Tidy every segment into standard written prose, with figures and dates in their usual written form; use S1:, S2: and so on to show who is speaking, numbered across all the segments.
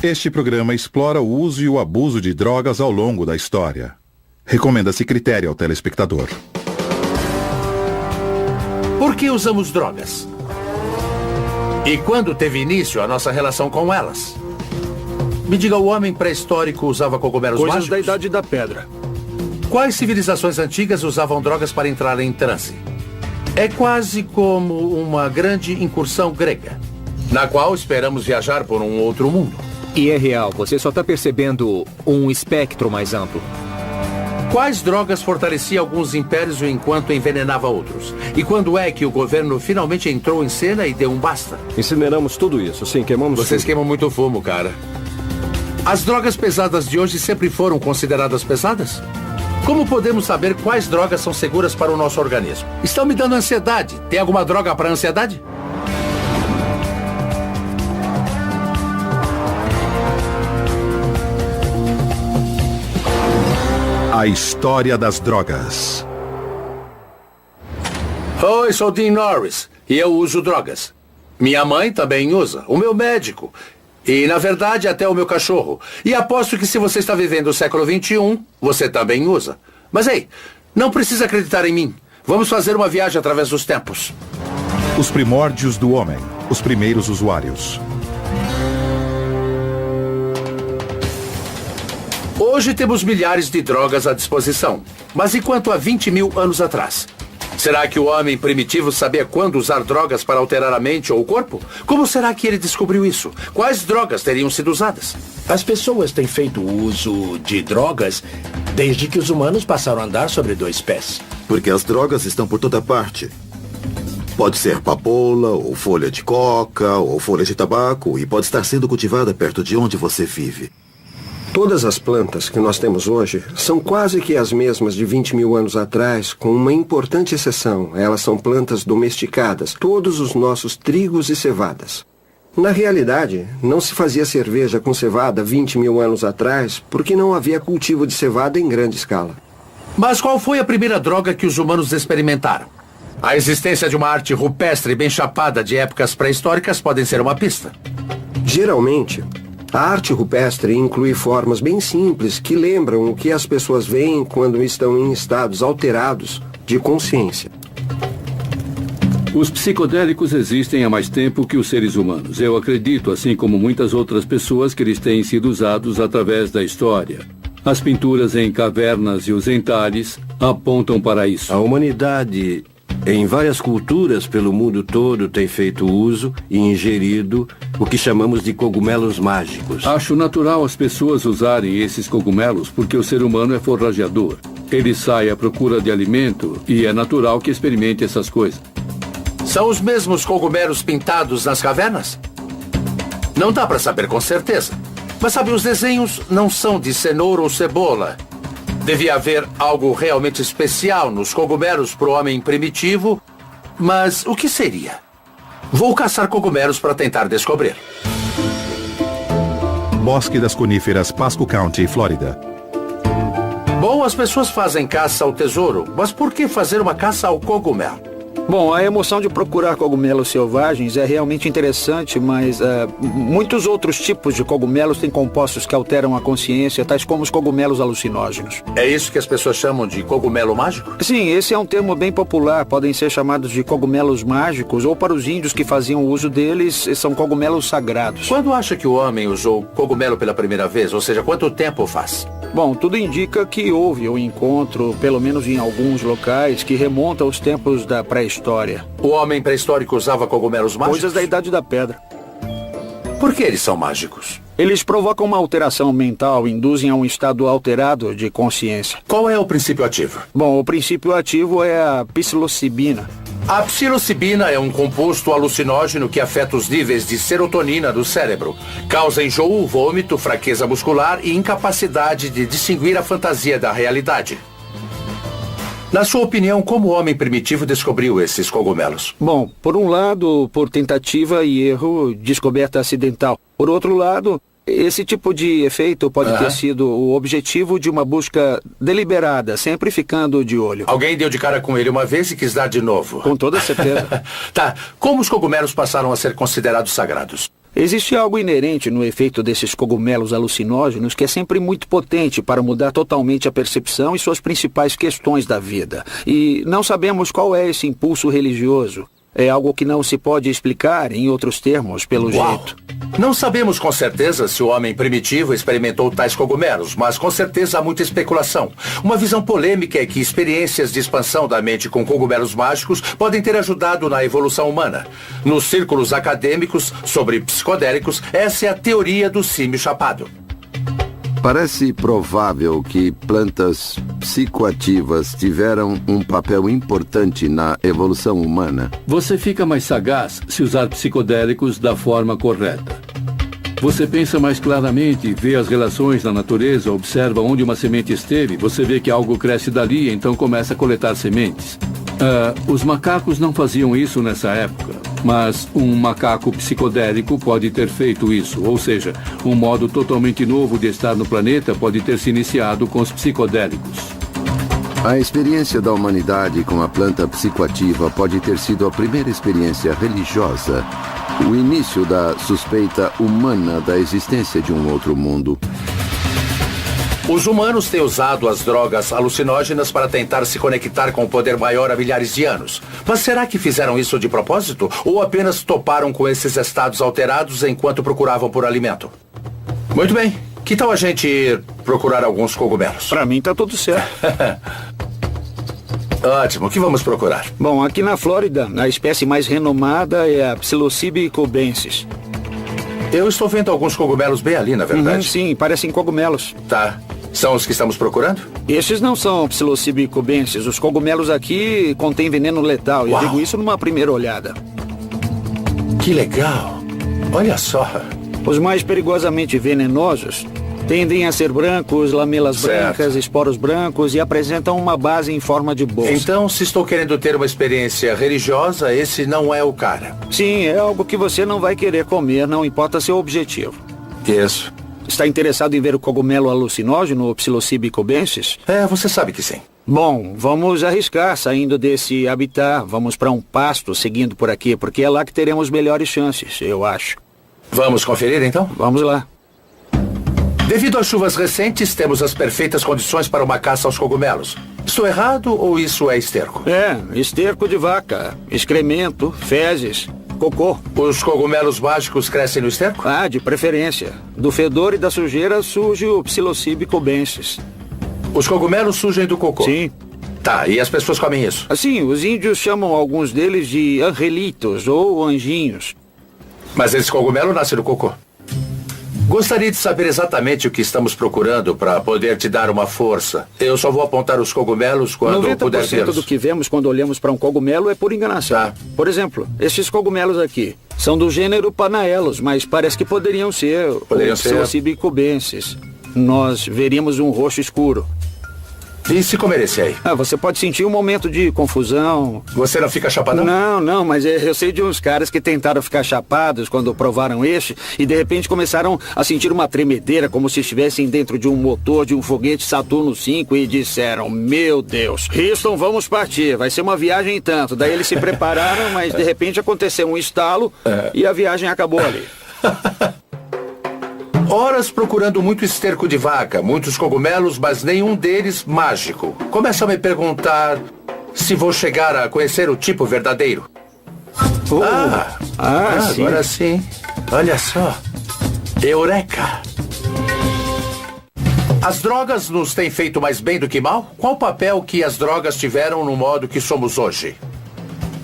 S1: Este programa explora o uso e o abuso de drogas ao longo da história. Recomenda-se critério ao telespectador.
S2: Por que usamos drogas? E quando teve início a nossa relação com elas? Me diga, o homem pré-histórico usava cogumelos
S3: Coisas
S2: mágicos?
S3: da Idade da Pedra.
S2: Quais civilizações antigas usavam drogas para entrar em transe? É quase como uma grande incursão grega, na qual esperamos viajar por um outro mundo.
S4: E é real, você só está percebendo um espectro mais amplo.
S2: Quais drogas fortaleciam alguns impérios enquanto envenenava outros? E quando é que o governo finalmente entrou em cena e deu um basta?
S5: Incineramos tudo isso, sim, queimamos
S2: Vocês
S5: tudo.
S2: queimam muito fumo, cara. As drogas pesadas de hoje sempre foram consideradas pesadas? Como podemos saber quais drogas são seguras para o nosso organismo? Estão me dando ansiedade. Tem alguma droga para ansiedade?
S1: A história das drogas.
S2: Oi, sou Dean Norris e eu uso drogas. Minha mãe também usa, o meu médico. E, na verdade, até o meu cachorro. E aposto que se você está vivendo o século XXI, você também usa. Mas, ei, não precisa acreditar em mim. Vamos fazer uma viagem através dos tempos.
S1: Os primórdios do homem. Os primeiros usuários.
S2: Hoje temos milhares de drogas à disposição. Mas e quanto a 20 mil anos atrás? Será que o homem primitivo sabia quando usar drogas para alterar a mente ou o corpo? Como será que ele descobriu isso? Quais drogas teriam sido usadas?
S3: As pessoas têm feito uso de drogas desde que os humanos passaram a andar sobre dois pés.
S6: Porque as drogas estão por toda parte. Pode ser papoula, ou folha de coca, ou folha de tabaco, e pode estar sendo cultivada perto de onde você vive.
S5: Todas as plantas que nós temos hoje são quase que as mesmas de 20 mil anos atrás, com uma importante exceção. Elas são plantas domesticadas, todos os nossos trigos e cevadas. Na realidade, não se fazia cerveja com cevada 20 mil anos atrás porque não havia cultivo de cevada em grande escala.
S2: Mas qual foi a primeira droga que os humanos experimentaram? A existência de uma arte rupestre bem chapada de épocas pré-históricas podem ser uma pista.
S5: Geralmente, a arte rupestre inclui formas bem simples que lembram o que as pessoas veem quando estão em estados alterados de consciência.
S7: Os psicodélicos existem há mais tempo que os seres humanos. Eu acredito, assim como muitas outras pessoas, que eles têm sido usados através da história. As pinturas em cavernas e os entalhes apontam para isso.
S5: A humanidade, em várias culturas pelo mundo todo, tem feito uso e ingerido o que chamamos de cogumelos mágicos.
S7: Acho natural as pessoas usarem esses cogumelos porque o ser humano é forrageador. Ele sai à procura de alimento e é natural que experimente essas coisas.
S2: São os mesmos cogumelos pintados nas cavernas? Não dá para saber com certeza. Mas sabe, os desenhos não são de cenoura ou cebola. Devia haver algo realmente especial nos cogumelos para o homem primitivo. Mas o que seria? Vou caçar cogumelos para tentar descobrir.
S1: Bosque das Coníferas, Pasco County, Flórida.
S2: Bom, as pessoas fazem caça ao tesouro, mas por que fazer uma caça ao cogumelo?
S8: Bom, a emoção de procurar cogumelos selvagens é realmente interessante, mas muitos outros tipos de cogumelos têm compostos que alteram a consciência, tais como os cogumelos alucinógenos.
S2: É isso que as pessoas chamam de cogumelo mágico?
S8: Sim, esse é um termo bem popular. Podem ser chamados de cogumelos mágicos, ou para os índios que faziam uso deles, são cogumelos sagrados.
S2: Quando acha que o homem usou cogumelo pela primeira vez? Ou seja, quanto tempo faz?
S8: Bom, tudo indica que houve um encontro, pelo menos em alguns locais, que remonta aos tempos da pré-história.
S2: O homem pré-histórico usava cogumelos mágicos?
S8: Coisas da Idade da Pedra.
S2: Por que eles são mágicos?
S8: Eles provocam uma alteração mental, induzem a um estado alterado de consciência.
S2: Qual é o princípio ativo?
S8: Bom, o princípio ativo é a psilocibina.
S2: A psilocibina é um composto alucinógeno que afeta os níveis de serotonina do cérebro. Causa enjoo, vômito, fraqueza muscular e incapacidade de distinguir a fantasia da realidade. Na sua opinião, como o homem primitivo descobriu esses cogumelos?
S8: Bom, por um lado, por tentativa e erro, descoberta acidental. Por outro lado, esse tipo de efeito pode ter sido o objetivo de uma busca deliberada, sempre ficando de olho.
S2: Alguém deu de cara com ele uma vez e quis dar de novo.
S8: Com toda certeza.
S2: Tá, como os cogumelos passaram a ser considerados sagrados?
S8: Existe algo inerente no efeito desses cogumelos alucinógenos que é sempre muito potente para mudar totalmente a percepção e suas principais questões da vida. E não sabemos qual é esse impulso religioso. É algo que não se pode explicar, em outros termos, pelo jeito.
S2: Não sabemos com certeza se o homem primitivo experimentou tais cogumelos, mas com certeza há muita especulação. Uma visão polêmica é que experiências de expansão da mente com cogumelos mágicos podem ter ajudado na evolução humana. Nos círculos acadêmicos sobre psicodélicos, essa é a teoria do símio chapado.
S9: Parece provável que plantas psicoativas tiveram um papel importante na evolução humana.
S7: Você fica mais sagaz se usar psicodélicos da forma correta. Você pensa mais claramente, vê as relações na natureza, observa onde uma semente esteve, você vê que algo cresce dali, então começa a coletar sementes. Os macacos não faziam isso nessa época, mas um macaco psicodélico pode ter feito isso, ou seja, um modo totalmente novo de estar no planeta pode ter se iniciado com os psicodélicos.
S9: A experiência da humanidade com a planta psicoativa pode ter sido a primeira experiência religiosa, o início da suspeita humana da existência de um outro mundo.
S2: Os humanos têm usado as drogas alucinógenas para tentar se conectar com o poder maior há milhares de anos. Mas será que fizeram isso de propósito? Ou apenas toparam com esses estados alterados enquanto procuravam por alimento? Muito bem. Que tal a gente ir procurar alguns cogumelos?
S8: Pra mim tá tudo certo.
S2: Ótimo. O que vamos procurar?
S8: Bom, aqui na Flórida, a espécie mais renomada é a Psilocybe cubensis.
S2: Eu estou vendo alguns cogumelos bem ali, na verdade.
S8: Sim, parecem cogumelos.
S2: Tá. São os que estamos procurando?
S8: Estes não são Psilocybe cubensis. Os cogumelos aqui contêm veneno letal. Eu digo isso numa primeira olhada.
S2: Que legal. Olha só.
S8: Os mais perigosamente venenosos tendem a ser brancos, lamelas brancas, esporos brancos e apresentam uma base em forma de bolsa.
S2: Então, se estou querendo ter uma experiência religiosa, esse não é o cara.
S8: Sim, é algo que você não vai querer comer, não importa seu objetivo.
S2: Isso.
S8: Está interessado em ver o cogumelo alucinógeno, o Psilocybe cubensis?
S2: Você sabe que sim.
S8: Bom, vamos arriscar saindo desse habitat. Vamos para um pasto seguindo por aqui, porque é lá que teremos melhores chances, eu acho.
S2: Vamos conferir, então?
S8: Vamos lá.
S2: Devido às chuvas recentes, temos as perfeitas condições para uma caça aos cogumelos. Estou errado ou isso é esterco?
S8: Esterco de vaca, excremento, fezes, cocô.
S2: Os cogumelos mágicos crescem no esterco?
S8: De preferência. Do fedor e da sujeira surge o Psilocybe cubensis.
S2: Os cogumelos surgem do cocô?
S8: Sim.
S2: Tá, e as pessoas comem isso?
S8: Assim, os índios chamam alguns deles de angelitos ou anjinhos.
S2: Mas esse cogumelo nasce do cocô. Gostaria de saber exatamente o que estamos procurando para poder te dar uma força. Eu só vou apontar os cogumelos quando puder vê-los.
S8: 90% do que vemos quando olhamos para um cogumelo é por enganação.
S2: Tá.
S8: Por exemplo, estes cogumelos aqui são do gênero Panaelos, mas parece que poderiam ser o Psilocybe cubensis. Nós veríamos um roxo escuro.
S2: E se comer esse aí?
S8: Você pode sentir um momento de confusão.
S2: Você não fica chapadão?
S8: Não, mas eu sei de uns caras que tentaram ficar chapados quando provaram este e de repente começaram a sentir uma tremedeira como se estivessem dentro de um motor de um foguete Saturno V e disseram, meu Deus, Houston, vamos partir, vai ser uma viagem em tanto. Daí eles se prepararam, mas de repente aconteceu um estalo e a viagem acabou ali.
S2: Horas procurando muito esterco de vaca, muitos cogumelos, mas nenhum deles mágico. Começa a me perguntar se vou chegar a conhecer o tipo verdadeiro.
S8: Sim.
S2: Agora sim. Olha só. Eureka! As drogas nos têm feito mais bem do que mal? Qual o papel que as drogas tiveram no modo que somos hoje?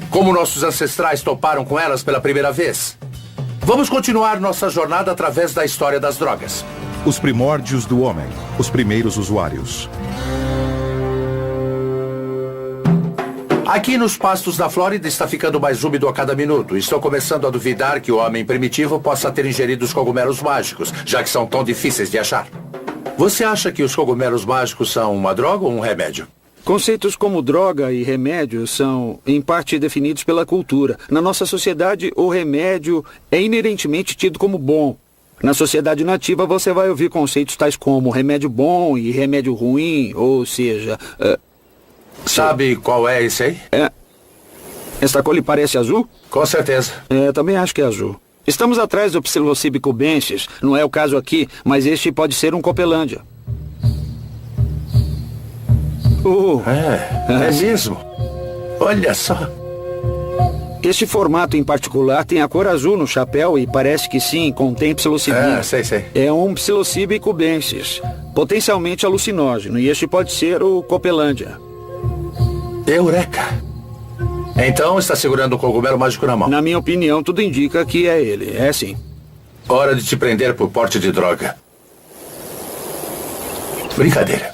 S2: Como nossos ancestrais toparam com elas pela primeira vez? Vamos continuar nossa jornada através da história das drogas.
S1: Os primórdios do homem, os primeiros usuários.
S2: Aqui nos pastos da Flórida está ficando mais úmido a cada minuto. Estou começando a duvidar que o homem primitivo possa ter ingerido os cogumelos mágicos, já que são tão difíceis de achar. Você acha que os cogumelos mágicos são uma droga ou um remédio?
S8: Conceitos como droga e remédio são, em parte, definidos pela cultura. Na nossa sociedade, o remédio é inerentemente tido como bom. Na sociedade nativa, você vai ouvir conceitos tais como remédio bom e remédio ruim, ou seja...
S2: Sabe qual é esse aí?
S8: Esta cor lhe parece azul?
S2: Com certeza.
S8: Também acho que é azul. Estamos atrás do Psilocybe cubensis. Não é o caso aqui, mas este pode ser um Copelândia.
S2: É mesmo? Olha só.
S8: Este formato em particular tem a cor azul no chapéu e parece que sim, contém psilocibina.
S2: Sei.
S8: É um Psilocybe cubensis, potencialmente alucinógeno, e este pode ser o Copelândia.
S2: Eureka! Então está segurando um cogumelo mágico na mão.
S8: Na minha opinião, tudo indica que é ele. É sim.
S2: Hora de te prender por porte de droga. Brincadeira.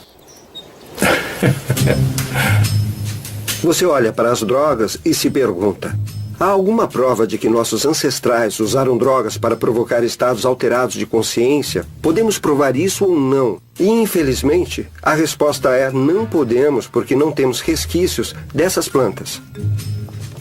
S5: Você olha para as drogas e se pergunta: há alguma prova de que nossos ancestrais usaram drogas para provocar estados alterados de consciência? Podemos provar isso ou não? E, infelizmente, a resposta é: não podemos, porque não temos resquícios dessas plantas.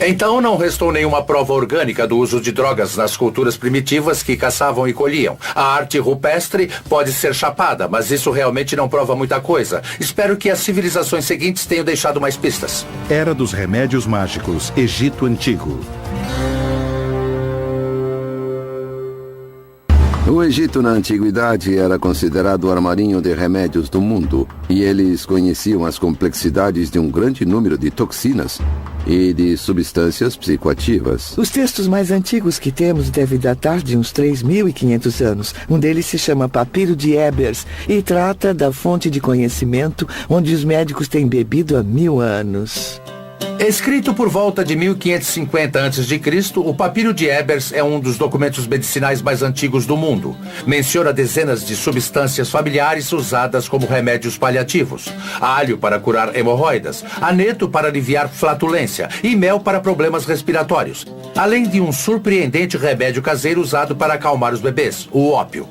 S2: Então não restou nenhuma prova orgânica do uso de drogas nas culturas primitivas que caçavam e colhiam. A arte rupestre pode ser chapada, mas isso realmente não prova muita coisa. Espero que as civilizações seguintes tenham deixado mais pistas.
S1: Era dos remédios mágicos, Egito Antigo.
S9: O Egito na antiguidade era considerado o armarinho de remédios do mundo, e eles conheciam as complexidades de um grande número de toxinas e de substâncias psicoativas.
S10: Os textos mais antigos que temos devem datar de uns 3.500 anos. Um deles se chama Papiro de Ebers e trata da fonte de conhecimento onde os médicos têm bebido há 1000 anos.
S2: Escrito por volta de 1550 a.C., o Papiro de Ebers é um dos documentos medicinais mais antigos do mundo. Menciona dezenas de substâncias familiares usadas como remédios paliativos. Alho para curar hemorroidas, aneto para aliviar flatulência e mel para problemas respiratórios. Além de um surpreendente remédio caseiro usado para acalmar os bebês, o ópio.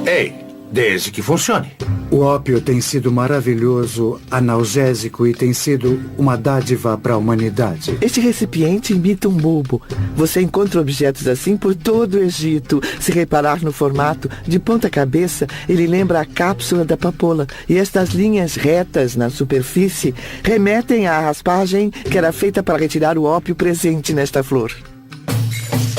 S2: Ei, desde que funcione.
S11: O ópio tem sido maravilhoso, analgésico e tem sido uma dádiva para a humanidade.
S10: Este recipiente imita um bulbo. Você encontra objetos assim por todo o Egito. Se reparar no formato, de ponta cabeça, ele lembra a cápsula da papoula. E estas linhas retas na superfície remetem à raspagem que era feita para retirar o ópio presente nesta flor.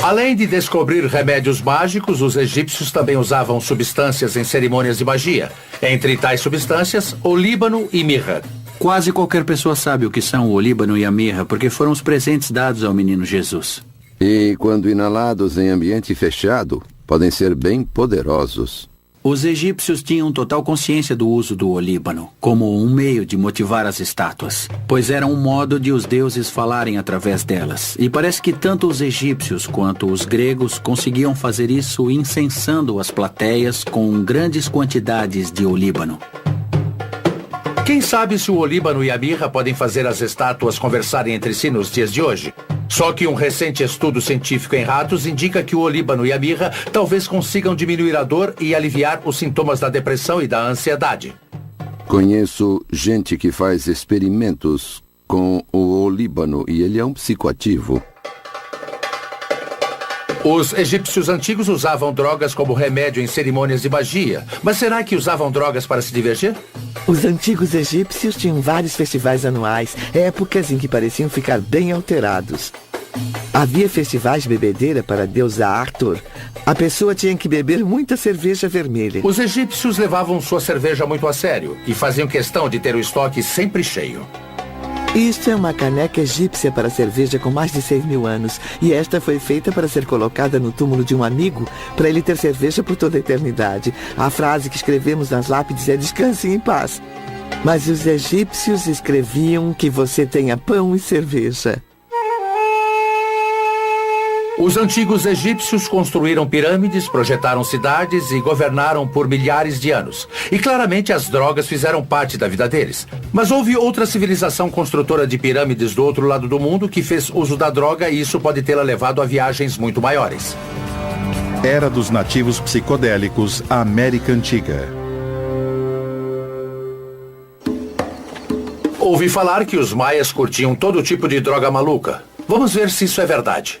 S2: Além de descobrir remédios mágicos, os egípcios também usavam substâncias em cerimônias de magia. Entre tais substâncias, olíbano e mirra.
S12: Quase qualquer pessoa sabe o que são o olíbano e a mirra, porque foram os presentes dados ao menino Jesus.
S9: E, quando inalados em ambiente fechado, podem ser bem poderosos.
S12: Os egípcios tinham total consciência do uso do olíbano, como um meio de motivar as estátuas, pois era um modo de os deuses falarem através delas. E parece que tanto os egípcios quanto os gregos conseguiam fazer isso incensando as plateias com grandes quantidades de olíbano.
S2: Quem sabe se o olíbano e a mirra podem fazer as estátuas conversarem entre si nos dias de hoje? Só que um recente estudo científico em ratos indica que o olíbano e a mirra talvez consigam diminuir a dor e aliviar os sintomas da depressão e da ansiedade.
S9: Conheço gente que faz experimentos com o olíbano e ele é um psicoativo.
S2: Os egípcios antigos usavam drogas como remédio em cerimônias de magia. Mas será que usavam drogas para se divertir?
S10: Os antigos egípcios tinham vários festivais anuais, épocas em que pareciam ficar bem alterados. Havia festivais de bebedeira para a deusa Arthur. A pessoa tinha que beber muita cerveja vermelha.
S2: Os egípcios levavam sua cerveja muito a sério e faziam questão de ter o estoque sempre cheio.
S10: Isto é uma caneca egípcia para cerveja com mais de 6.000 anos. E esta foi feita para ser colocada no túmulo de um amigo, para ele ter cerveja por toda a eternidade. A frase que escrevemos nas lápides é "Descanse em paz". Mas os egípcios escreviam que você tenha pão e cerveja.
S2: Os antigos egípcios construíram pirâmides, projetaram cidades e governaram por milhares de anos. E claramente as drogas fizeram parte da vida deles. Mas houve outra civilização construtora de pirâmides do outro lado do mundo que fez uso da droga e isso pode tê-la levado a viagens muito maiores.
S1: Era dos nativos psicodélicos, a América Antiga.
S2: Ouvi falar que os maias curtiam todo tipo de droga maluca. Vamos ver se isso é verdade.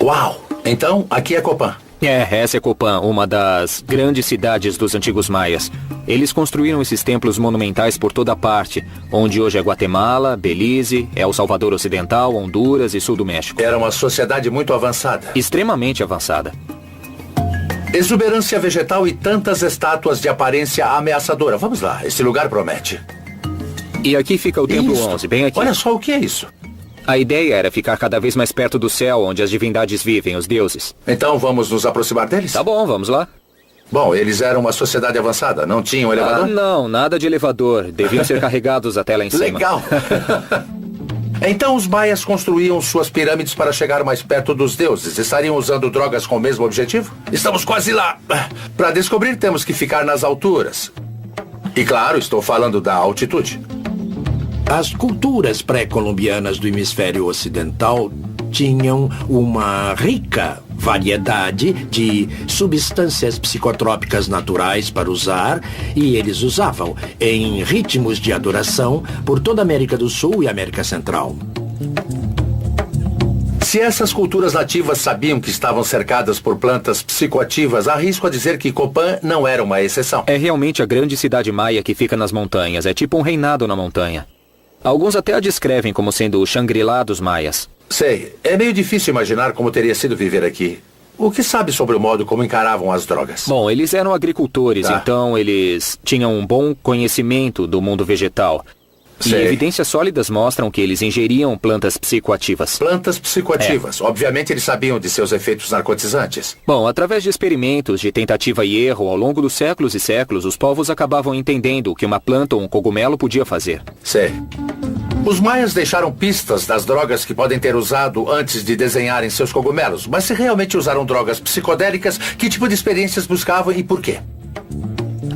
S2: Uau! Então, aqui é Copan.
S4: Essa é Copán, uma das grandes cidades dos antigos maias. Eles construíram esses templos monumentais por toda parte, onde hoje é Guatemala, Belize, El Salvador Ocidental, Honduras e sul do México.
S2: Era uma sociedade muito avançada.
S4: Extremamente avançada.
S2: Exuberância vegetal e tantas estátuas de aparência ameaçadora. Vamos lá, esse lugar promete.
S4: E aqui fica o Templo 11, bem aqui.
S2: Olha só o que é isso.
S4: A ideia era ficar cada vez mais perto do céu, onde as divindades vivem, os deuses.
S2: Então vamos nos aproximar deles?
S4: Tá bom, vamos lá.
S2: Bom, eles eram uma sociedade avançada, não tinham elevador?
S4: Não, nada de elevador. Deviam ser carregados até lá em cima.
S2: Legal. Então os maias construíam suas pirâmides para chegar mais perto dos deuses. Estariam usando drogas com o mesmo objetivo? Estamos quase lá. Para descobrir, temos que ficar nas alturas. E claro, estou falando da altitude.
S3: As culturas pré-colombianas do hemisfério ocidental tinham uma rica variedade de substâncias psicotrópicas naturais para usar, e eles usavam em ritmos de adoração por toda a América do Sul e América Central.
S2: Se essas culturas nativas sabiam que estavam cercadas por plantas psicoativas, arrisco a dizer que Copán não era uma exceção.
S4: É realmente a grande cidade maia que fica nas montanhas. É tipo um reinado na montanha. Alguns até a descrevem como sendo o Shangri-La dos maias.
S2: Sei. É meio difícil imaginar como teria sido viver aqui. O que sabe sobre o modo como encaravam as drogas?
S4: Bom, eles eram agricultores, então eles tinham um bom conhecimento do mundo vegetal.
S2: Sei.
S4: E evidências sólidas mostram que eles ingeriam plantas psicoativas.
S2: Plantas psicoativas. Obviamente eles sabiam de seus efeitos narcotizantes.
S4: Bom, através de experimentos de tentativa e erro ao longo dos séculos e séculos, os povos acabavam entendendo o que uma planta ou um cogumelo podia fazer.
S2: Sei. Os maias deixaram pistas das drogas que podem ter usado antes de desenharem seus cogumelos. Mas se realmente usaram drogas psicodélicas, que tipo de experiências buscavam e por quê?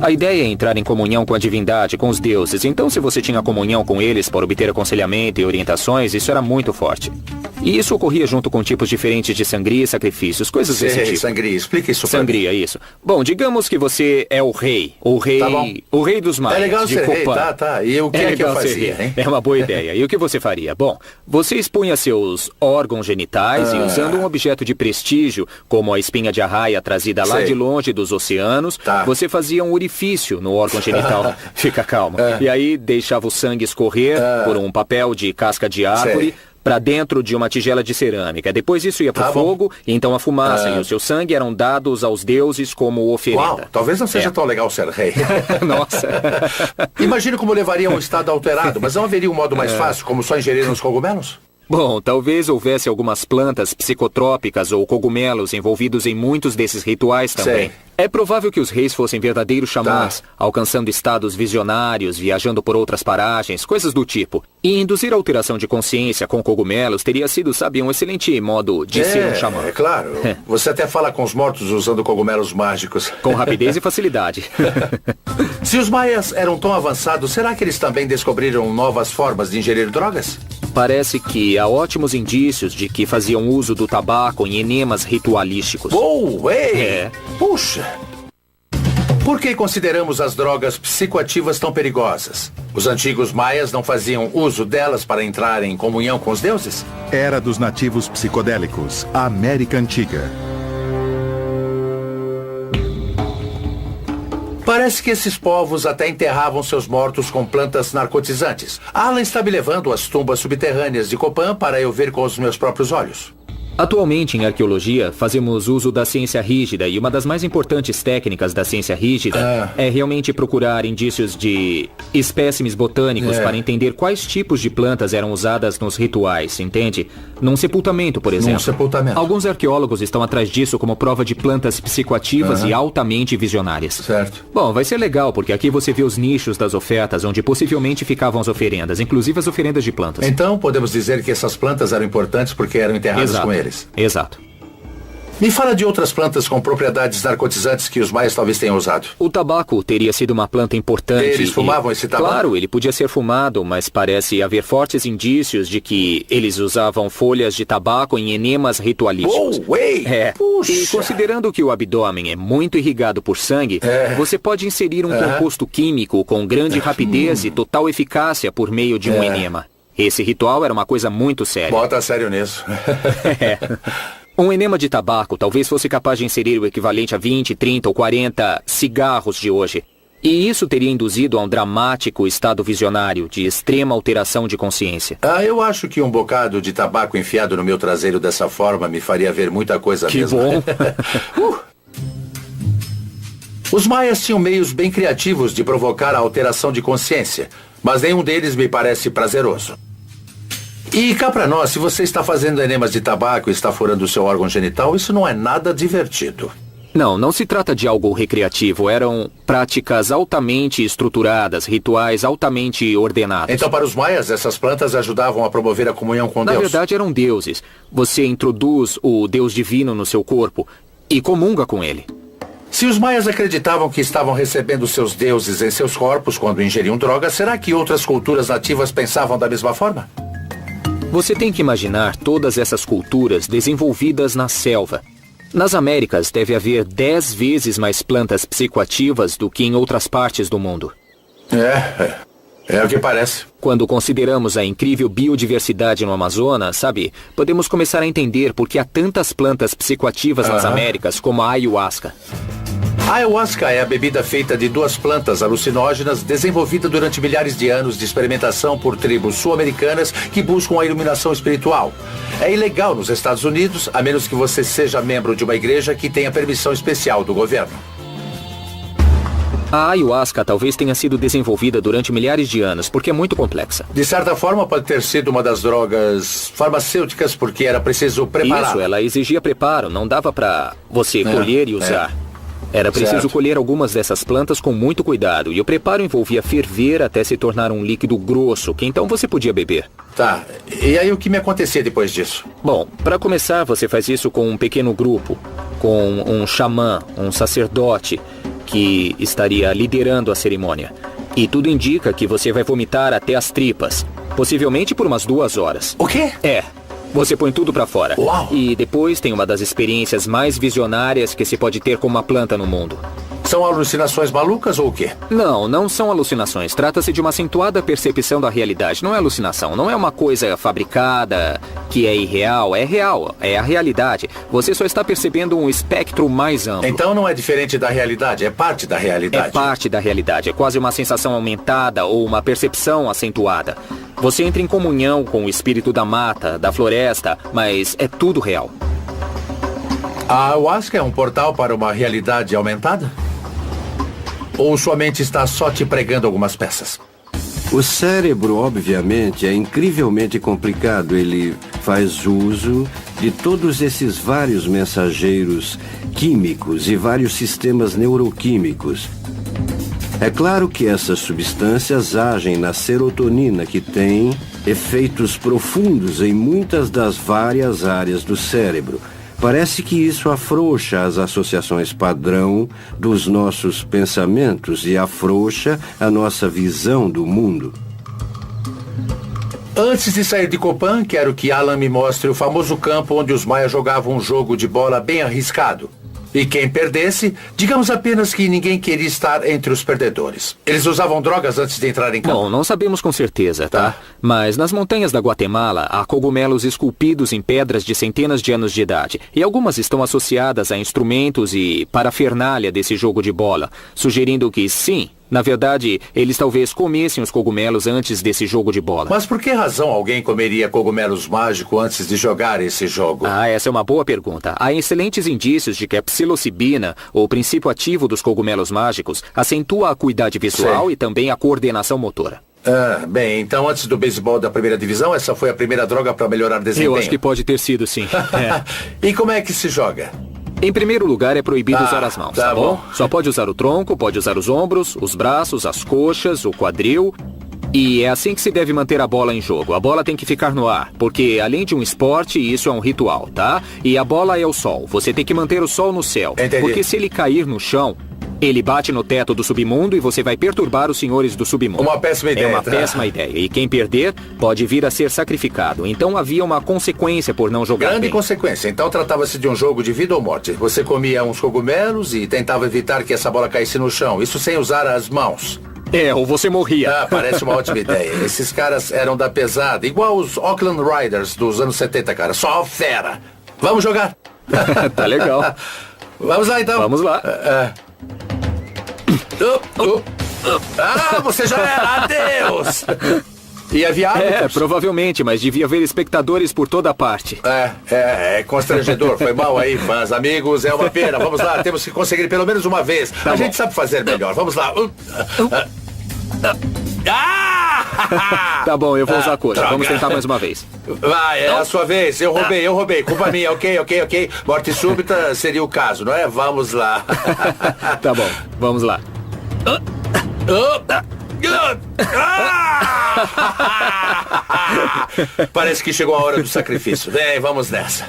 S4: A ideia é entrar em comunhão com a divindade, com os deuses. Então, se você tinha comunhão com eles para obter aconselhamento e orientações, isso era muito forte. E isso ocorria junto com tipos diferentes de sangria e sacrifícios, coisas desse tipo.
S2: Sangria, explica isso pra
S4: Sangria, isso. Bom, digamos que você é o rei.
S2: Tá bom.
S4: O rei dos maias.
S2: É legal
S4: de
S2: ser rei,
S4: Copán.
S2: tá. E o que é que eu fazia, hein?
S4: É uma boa ideia. E o que você faria? Bom, você expunha seus órgãos genitais e usando um objeto de prestígio, como a espinha de arraia trazida lá de longe dos oceanos, você fazia um orifício no órgão genital. Fica calmo. E aí deixava o sangue escorrer por um papel de casca de árvore para dentro de uma tigela de cerâmica. Depois isso ia pro fogo, e então a fumaça e o seu sangue eram dados aos deuses como oferenda.
S2: Uau, talvez não seja tão legal ser rei.
S4: Nossa.
S2: Imagino como levaria um estado alterado, mas não haveria um modo mais fácil, como só ingerir uns cogumelos?
S4: Bom, talvez houvesse algumas plantas psicotrópicas ou cogumelos envolvidos em muitos desses rituais também. É provável que os reis fossem verdadeiros xamãs, alcançando estados visionários, viajando por outras paragens, coisas do tipo. E induzir a alteração de consciência com cogumelos teria sido, sabe, um excelente modo de ser um xamã.
S2: É claro. Você até fala com os mortos usando cogumelos mágicos.
S4: Com rapidez e facilidade.
S2: Se os maias eram tão avançados, será que eles também descobriram novas formas de ingerir drogas?
S4: Parece que há ótimos indícios de que faziam uso do tabaco em enemas ritualísticos.
S2: Puxa! Por que consideramos as drogas psicoativas tão perigosas? Os antigos maias não faziam uso delas para entrar em comunhão com os deuses?
S1: Era dos nativos psicodélicos, a América Antiga.
S2: Parece que esses povos até enterravam seus mortos com plantas narcotizantes. Alan está me levando às tumbas subterrâneas de Copán para eu ver com os meus próprios olhos.
S4: Atualmente, em arqueologia, fazemos uso da ciência rígida, e uma das mais importantes técnicas da ciência rígida é realmente procurar indícios de espécimes botânicos para entender quais tipos de plantas eram usadas nos rituais, entende? Num sepultamento, por exemplo.
S2: Num sepultamento.
S4: Alguns arqueólogos estão atrás disso como prova de plantas psicoativas e altamente visionárias.
S2: Certo.
S4: Bom, vai ser legal, porque aqui você vê os nichos das ofertas, onde possivelmente ficavam as oferendas, inclusive as oferendas de plantas.
S2: Então, podemos dizer que essas plantas eram importantes porque eram enterradas com eles.
S4: Exato.
S2: Me fala de outras plantas com propriedades narcotizantes que os maias talvez tenham usado.
S4: O tabaco teria sido uma planta importante.
S2: Eles fumavam esse tabaco?
S4: Claro, ele podia ser fumado, mas parece haver fortes indícios de que eles usavam folhas de tabaco em enemas ritualísticos.
S2: Puxa.
S4: E considerando que o abdômen é muito irrigado por sangue, você pode inserir um composto químico com grande rapidez e total eficácia por meio de um enema. Esse ritual era uma coisa muito séria.
S2: Bota sério nisso.
S4: Um enema de tabaco talvez fosse capaz de inserir o equivalente a 20, 30 ou 40 cigarros de hoje. E isso teria induzido a um dramático estado visionário de extrema alteração de consciência.
S2: Eu acho que um bocado de tabaco enfiado no meu traseiro dessa forma me faria ver muita coisa
S4: que
S2: mesmo.
S4: Bom.
S2: Os maias tinham meios bem criativos de provocar a alteração de consciência, mas nenhum deles me parece prazeroso. E cá pra nós, se você está fazendo enemas de tabaco e está furando o seu órgão genital, isso não é nada divertido.
S4: Não se trata de algo recreativo. Eram práticas altamente estruturadas, rituais altamente ordenados.
S2: Então, para os maias, essas plantas ajudavam a promover a comunhão com Deus?
S4: Na verdade, eram deuses. Você introduz o Deus divino no seu corpo e comunga com ele.
S2: Se os maias acreditavam que estavam recebendo seus deuses em seus corpos quando ingeriam drogas, será que outras culturas nativas pensavam da mesma forma?
S4: Você tem que imaginar todas essas culturas desenvolvidas na selva. Nas Américas deve haver 10 vezes mais plantas psicoativas do que em outras partes do mundo.
S2: É o que parece.
S4: Quando consideramos a incrível biodiversidade no Amazonas, podemos começar a entender por que há tantas plantas psicoativas nas Américas, como a ayahuasca.
S2: A ayahuasca é a bebida feita de 2 plantas alucinógenas desenvolvida durante milhares de anos de experimentação por tribos sul-americanas que buscam a iluminação espiritual. É ilegal nos Estados Unidos, a menos que você seja membro de uma igreja que tenha permissão especial do governo.
S4: A ayahuasca talvez tenha sido desenvolvida durante milhares de anos, porque é muito complexa.
S2: De certa forma, pode ter sido uma das drogas farmacêuticas, porque era preciso preparar.
S4: Isso, ela exigia preparo, não dava pra você colher e usar. Era preciso colher algumas dessas plantas com muito cuidado, e o preparo envolvia ferver até se tornar um líquido grosso, que então você podia beber.
S2: Tá, e aí o que me acontecia depois disso?
S4: Bom, para começar, você faz isso com um pequeno grupo, com um xamã, um sacerdote, que estaria liderando a cerimônia. E tudo indica que você vai vomitar até as tripas, possivelmente por umas 2 horas.
S2: O quê?
S4: Você põe tudo pra fora.
S2: Uau.
S4: E depois tem uma das experiências mais visionárias que se pode ter com uma planta no mundo.
S2: São alucinações malucas ou o quê?
S4: Não são alucinações. Trata-se de uma acentuada percepção da realidade. Não é alucinação, não é uma coisa fabricada que é irreal. É real, é a realidade. Você só está percebendo um espectro mais amplo.
S2: Então não é diferente da realidade, é parte da realidade.
S4: É parte da realidade, é quase uma sensação aumentada ou uma percepção acentuada. Você entra em comunhão com o espírito da mata, da floresta, mas é tudo real.
S2: A ayahuasca é um portal para uma realidade aumentada? Ou sua mente está só te pregando algumas peças?
S5: O cérebro, obviamente, é incrivelmente complicado. Ele faz uso de todos esses vários mensageiros químicos e vários sistemas neuroquímicos. É claro que essas substâncias agem na serotonina, que tem efeitos profundos em muitas das várias áreas do cérebro. Parece que isso afrouxa as associações padrão dos nossos pensamentos e afrouxa a nossa visão do mundo.
S2: Antes de sair de Copan, quero que Alan me mostre o famoso campo onde os maias jogavam um jogo de bola bem arriscado. E quem perdesse, digamos apenas que ninguém queria estar entre os perdedores. Eles usavam drogas antes de entrar em campo?
S4: Bom, não sabemos com certeza, tá? Mas nas montanhas da Guatemala há cogumelos esculpidos em pedras de centenas de anos de idade. E algumas estão associadas a instrumentos e parafernália desse jogo de bola, sugerindo que sim, na verdade, eles talvez comessem os cogumelos antes desse jogo de bola.
S2: Mas por que razão alguém comeria cogumelos mágicos antes de jogar esse jogo?
S4: Essa é uma boa pergunta. Há excelentes indícios de que a psilocibina, o princípio ativo dos cogumelos mágicos, acentua a acuidade visual e também a coordenação motora.
S2: Bem, então antes do beisebol da primeira divisão, essa foi a primeira droga para melhorar desempenho?
S4: Eu acho que pode ter sido, sim.
S2: E como é que se joga?
S4: Em primeiro lugar, é proibido usar as mãos, tá bom? Só pode usar o tronco, pode usar os ombros, os braços, as coxas, o quadril. E é assim que se deve manter a bola em jogo. A bola tem que ficar no ar, porque além de um esporte, isso é um ritual, tá? E a bola é o sol. Você tem que manter o sol no céu.
S2: Entendi.
S4: Porque se ele cair no chão, ele bate no teto do submundo e você vai perturbar os senhores do submundo.
S2: Uma péssima ideia.
S4: É uma péssima ideia. E quem perder pode vir a ser sacrificado. Então havia uma consequência por não jogar
S2: Grande
S4: bem.
S2: consequência. Então tratava-se de um jogo de vida ou morte. Você comia uns cogumelos e tentava evitar que essa bola caísse no chão. Isso sem usar as mãos.
S4: Ou você morria.
S2: Parece uma ótima ideia. Esses caras eram da pesada, igual os Oakland Riders dos anos 70, cara. Só fera. Vamos jogar.
S4: Tá legal.
S2: Vamos lá, então.
S4: Vamos lá.
S2: Você já era. Adeus. E havia árbitros?
S4: Provavelmente, mas devia haver espectadores por toda parte.
S2: É constrangedor. Foi mal aí, fãs, amigos. É uma pena. Vamos lá, temos que conseguir pelo menos uma vez. A gente sabe fazer melhor. Vamos lá.
S4: Tá bom, eu vou usar a coxa. Vamos tentar mais uma vez.
S2: Vai, é a sua vez. Eu roubei. Culpa minha. Ok. Morte súbita seria o caso, não é? Vamos lá.
S4: Tá bom, vamos lá.
S2: Parece que chegou a hora do sacrifício. Vem, vamos nessa.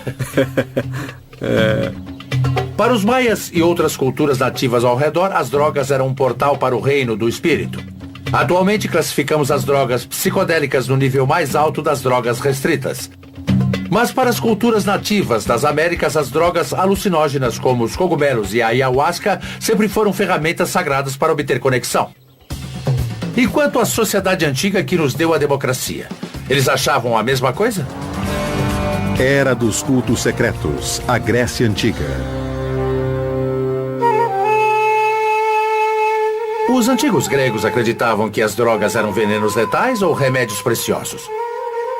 S2: Para os maias e outras culturas nativas ao redor, as drogas eram um portal para o reino do espírito. Atualmente classificamos as drogas psicodélicas no nível mais alto das drogas restritas. Mas para as culturas nativas das Américas, as drogas alucinógenas como os cogumelos e a ayahuasca sempre foram ferramentas sagradas para obter conexão. E quanto à sociedade antiga que nos deu a democracia? Eles achavam a mesma coisa?
S1: Era dos cultos secretos, a Grécia Antiga.
S2: Os antigos gregos acreditavam que as drogas eram venenos letais ou remédios preciosos.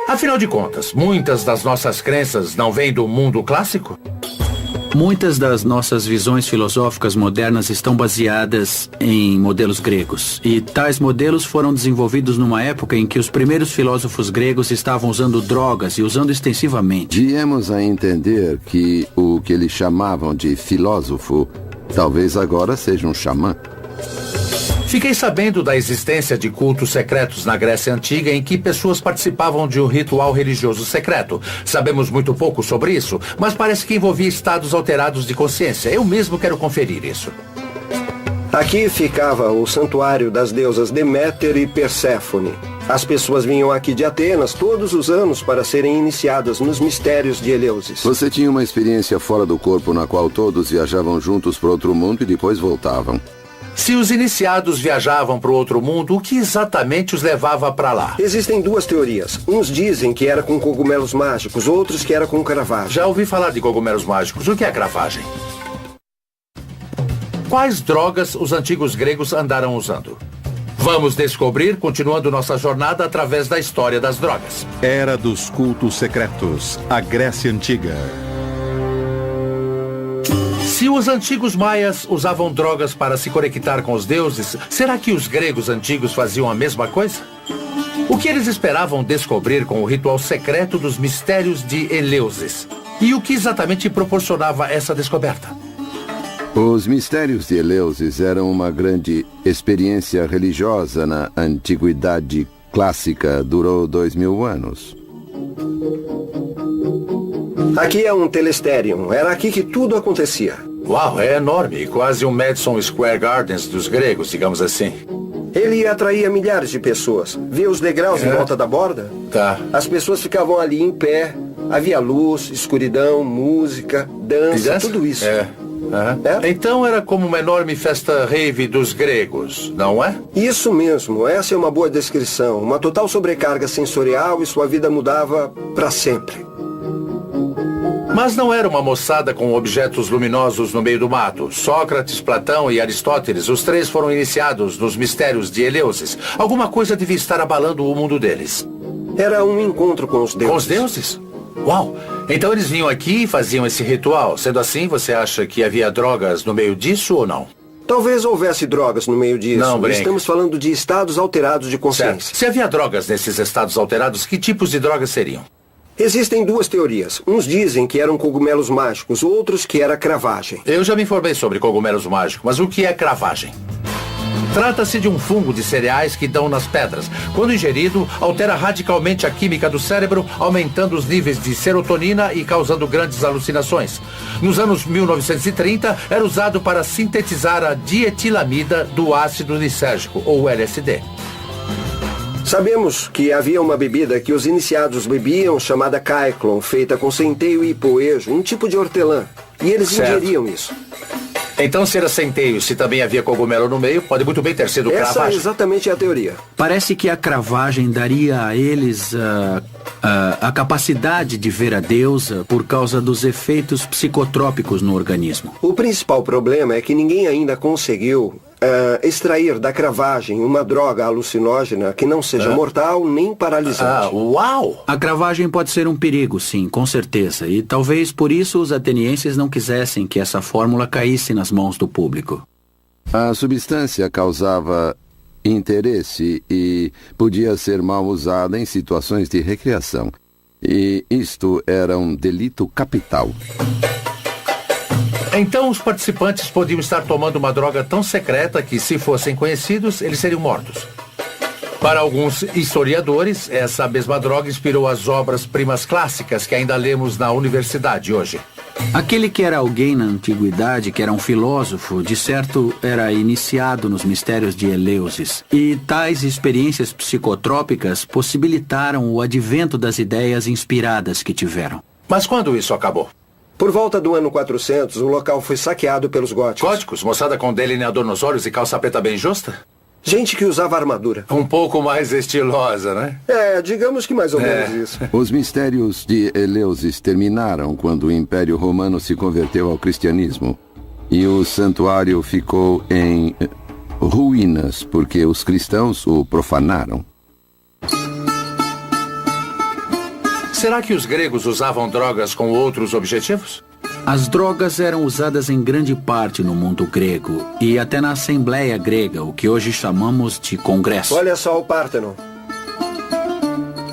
S2: Afinal de contas, muitas das nossas crenças não vêm do mundo clássico?
S12: Muitas das nossas visões filosóficas modernas estão baseadas em modelos gregos. E tais modelos foram desenvolvidos numa época em que os primeiros filósofos gregos estavam usando drogas e usando extensivamente.
S9: Viemos a entender que o que eles chamavam de filósofo talvez agora seja um xamã.
S2: Fiquei sabendo da existência de cultos secretos na Grécia Antiga em que pessoas participavam de um ritual religioso secreto. Sabemos muito pouco sobre isso, mas parece que envolvia estados alterados de consciência. Eu mesmo quero conferir isso.
S5: Aqui ficava o santuário das deusas Deméter e Perséfone. As pessoas vinham aqui de Atenas todos os anos para serem iniciadas nos mistérios de Eleusis.
S9: Você tinha uma experiência fora do corpo na qual todos viajavam juntos para outro mundo e depois voltavam.
S2: Se os iniciados viajavam para o outro mundo, o que exatamente os levava para lá?
S5: Existem duas teorias. Uns dizem que era com cogumelos mágicos, outros que era com cravagem.
S2: Já ouvi falar de cogumelos mágicos. O que é cravagem? Quais drogas os antigos gregos andaram usando? Vamos descobrir, continuando nossa jornada através da história das drogas.
S1: Era dos cultos secretos, a Grécia Antiga.
S2: Se os antigos maias usavam drogas para se conectar com os deuses, será que os gregos antigos faziam a mesma coisa? O que eles esperavam descobrir com o ritual secreto dos mistérios de Eleusis? E o que exatamente proporcionava essa descoberta?
S9: Os mistérios de Eleusis eram uma grande experiência religiosa na antiguidade clássica. Durou 2000 anos.
S5: Aqui é um telesterium. Era aqui que tudo acontecia.
S2: Uau, é enorme. Quase um Madison Square Gardens dos gregos, digamos assim.
S5: Ele atraía milhares de pessoas. Vê os degraus em volta da borda?
S2: Tá.
S5: As pessoas ficavam ali em pé. Havia luz, escuridão, música, dança, tudo isso.
S2: Então era como uma enorme festa rave dos gregos, não é?
S5: Isso mesmo. Essa é uma boa descrição. Uma total sobrecarga sensorial e sua vida mudava para sempre.
S2: Mas não era uma moçada com objetos luminosos no meio do mato. Sócrates, Platão e Aristóteles, os três foram iniciados nos mistérios de Eleusis. Alguma coisa devia estar abalando o mundo deles.
S5: Era um encontro com os deuses.
S2: Com os deuses? Uau! Então eles vinham aqui e faziam esse ritual. Sendo assim, você acha que havia drogas no meio disso ou não?
S5: Talvez houvesse drogas no meio disso.
S2: Não, brinca.
S5: Estamos falando de estados alterados de consciência.
S2: Certo. Se havia drogas nesses estados alterados, que tipos de drogas seriam?
S5: Existem duas teorias. Uns dizem que eram cogumelos mágicos, outros que era cravagem.
S2: Eu já me informei sobre cogumelos mágicos, mas o que é cravagem? Trata-se de um fungo de cereais que dão nas pedras. Quando ingerido, altera radicalmente a química do cérebro, aumentando os níveis de serotonina e causando grandes alucinações. Nos anos 1930, era usado para sintetizar a dietilamida do ácido lisérgico, ou LSD.
S5: Sabemos que havia uma bebida que os iniciados bebiam chamada Kyclon, feita com centeio e poejo, um tipo de hortelã. E eles ingeriam isso.
S2: Então, se era centeio, se também havia cogumelo no meio, pode muito bem ter sido cravagem.
S5: Essa é exatamente a teoria.
S12: Parece que a cravagem daria a eles A capacidade de ver a deusa por causa dos efeitos psicotrópicos no organismo.
S5: O principal problema é que ninguém ainda conseguiu extrair da cravagem uma droga alucinógena que não seja mortal nem paralisante.
S2: Uau!
S12: A cravagem pode ser um perigo, sim, com certeza. E talvez por isso os atenienses não quisessem que essa fórmula caísse nas mãos do público.
S9: A substância causava interesse e podia ser mal usada em situações de recreação. E isto era um delito capital.
S2: Então os participantes podiam estar tomando uma droga tão secreta que, se fossem conhecidos, eles seriam mortos. Para alguns historiadores, essa mesma droga inspirou as obras-primas clássicas que ainda lemos na universidade hoje.
S12: Aquele que era alguém na antiguidade, que era um filósofo, de certo era iniciado nos mistérios de Eleusis. E tais experiências psicotrópicas possibilitaram o advento das ideias inspiradas que tiveram.
S2: Mas quando isso acabou?
S5: Por volta do ano 400, o local foi saqueado pelos góticos.
S2: Góticos? Moçada com delineador nos olhos e calça preta bem justa?
S5: Gente que usava armadura.
S2: Um pouco mais estilosa, né?
S5: Digamos que mais ou menos isso.
S9: Os mistérios de Eleusis terminaram quando o Império Romano se converteu ao cristianismo. E o santuário ficou em ruínas porque os cristãos o profanaram.
S2: Será que os gregos usavam drogas com outros objetivos?
S12: As drogas eram usadas em grande parte no mundo grego e até na Assembleia Grega, o que hoje chamamos de Congresso.
S5: Olha só o Párteno.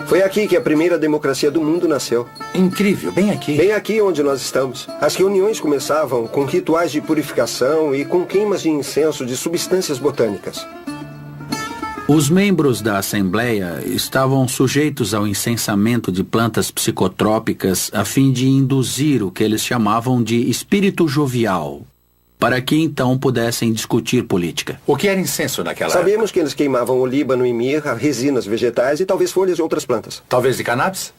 S5: Foi aqui que a primeira democracia do mundo nasceu.
S2: Incrível, bem aqui.
S5: Bem aqui onde nós estamos. As reuniões começavam com rituais de purificação e com queimas de incenso de substâncias botânicas.
S12: Os membros da Assembleia estavam sujeitos ao incensamento de plantas psicotrópicas a fim de induzir o que eles chamavam de espírito jovial, para que então pudessem discutir política.
S2: O que era incenso naquela época?
S5: Sabíamos que eles queimavam olíbano e mirra, resinas vegetais e talvez folhas de outras plantas.
S2: Talvez de cannabis?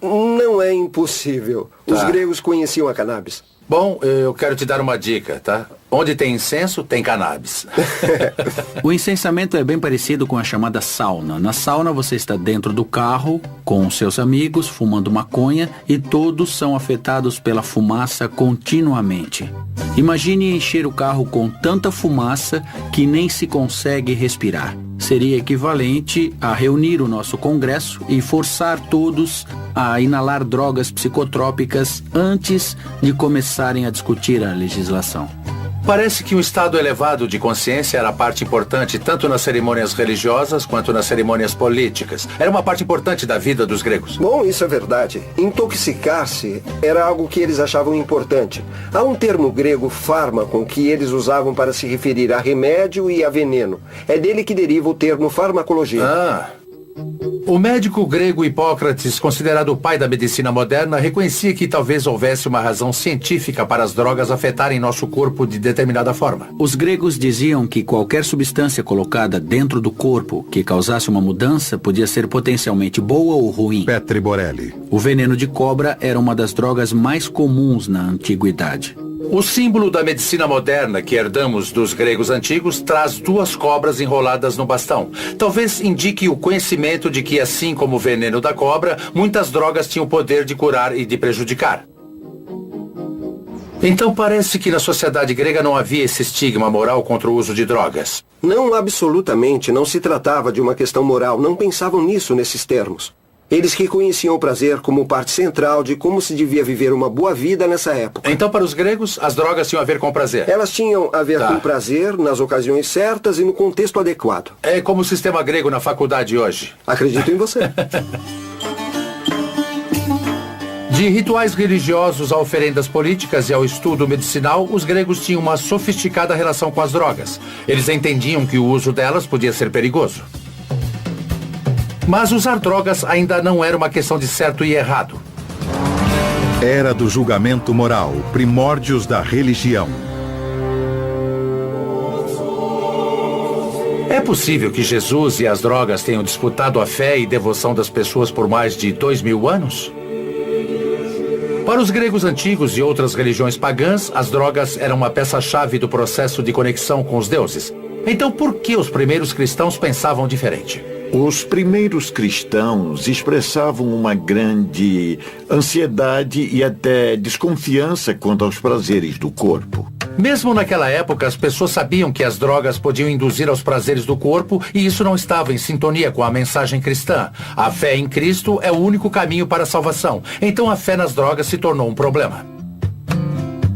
S5: Não é impossível. Os gregos conheciam a cannabis.
S2: Bom, eu quero te dar uma dica, tá? Onde tem incenso, tem cannabis.
S12: O incensamento é bem parecido com a chamada sauna. Na sauna você está dentro do carro, com seus amigos, fumando maconha, e todos são afetados pela fumaça continuamente. Imagine encher o carro com tanta fumaça que nem se consegue respirar. Seria equivalente a reunir o nosso Congresso e forçar todos a inalar drogas psicotrópicas antes de começarem a discutir a legislação.
S2: Parece que um estado elevado de consciência era parte importante tanto nas cerimônias religiosas quanto nas cerimônias políticas. Era uma parte importante da vida dos gregos.
S5: Bom, isso é verdade. Intoxicar-se era algo que eles achavam importante. Há um termo grego, fármaco, que eles usavam para se referir a remédio e a veneno. É dele que deriva o termo farmacologia.
S2: O médico grego Hipócrates, considerado o pai da medicina moderna, reconhecia que talvez houvesse uma razão científica para as drogas afetarem nosso corpo de determinada forma.
S12: Os gregos diziam que qualquer substância colocada dentro do corpo que causasse uma mudança podia ser potencialmente boa ou ruim.
S1: Petri Borelli.
S12: O veneno de cobra era uma das drogas mais comuns na antiguidade.
S2: O símbolo da medicina moderna que herdamos dos gregos antigos traz duas cobras enroladas no bastão. Talvez indique o conhecimento de que, assim como o veneno da cobra, muitas drogas tinham o poder de curar e de prejudicar. Então parece que na sociedade grega não havia esse estigma moral contra o uso de drogas.
S5: Não, absolutamente. Não se tratava de uma questão moral. Não pensavam nisso nesses termos. Eles reconheciam o prazer como parte central de como se devia viver uma boa vida nessa época.
S2: Então, para os gregos, as drogas tinham a ver com prazer?
S5: Elas tinham a ver com prazer, nas ocasiões certas e no contexto adequado.
S2: É como o sistema grego na faculdade hoje.
S5: Acredito em você.
S2: De rituais religiosos a oferendas políticas e ao estudo medicinal, os gregos tinham uma sofisticada relação com as drogas. Eles entendiam que o uso delas podia ser perigoso. Mas usar drogas ainda não era uma questão de certo e errado.
S1: Era do julgamento moral, primórdios da religião.
S2: É possível que Jesus e as drogas tenham disputado a fé e devoção das pessoas por mais de 2000 anos? Para os gregos antigos e outras religiões pagãs, as drogas eram uma peça-chave do processo de conexão com os deuses. Então, por que os primeiros cristãos pensavam diferente?
S13: Os primeiros cristãos expressavam uma grande ansiedade e até desconfiança quanto aos prazeres do corpo.
S2: Mesmo naquela época, as pessoas sabiam que as drogas podiam induzir aos prazeres do corpo e isso não estava em sintonia com a mensagem cristã. A fé em Cristo é o único caminho para a salvação. Então a fé nas drogas se tornou um problema.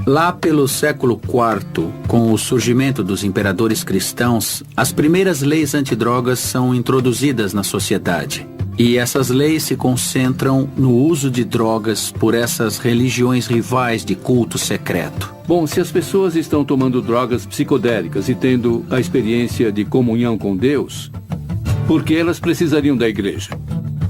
S12: Lá pelo século IV, com o surgimento dos imperadores cristãos, as primeiras leis antidrogas são introduzidas na sociedade. E essas leis se concentram no uso de drogas por essas religiões rivais de culto secreto.
S7: Bom, se as pessoas estão tomando drogas psicodélicas e tendo a experiência de comunhão com Deus, por que elas precisariam da igreja?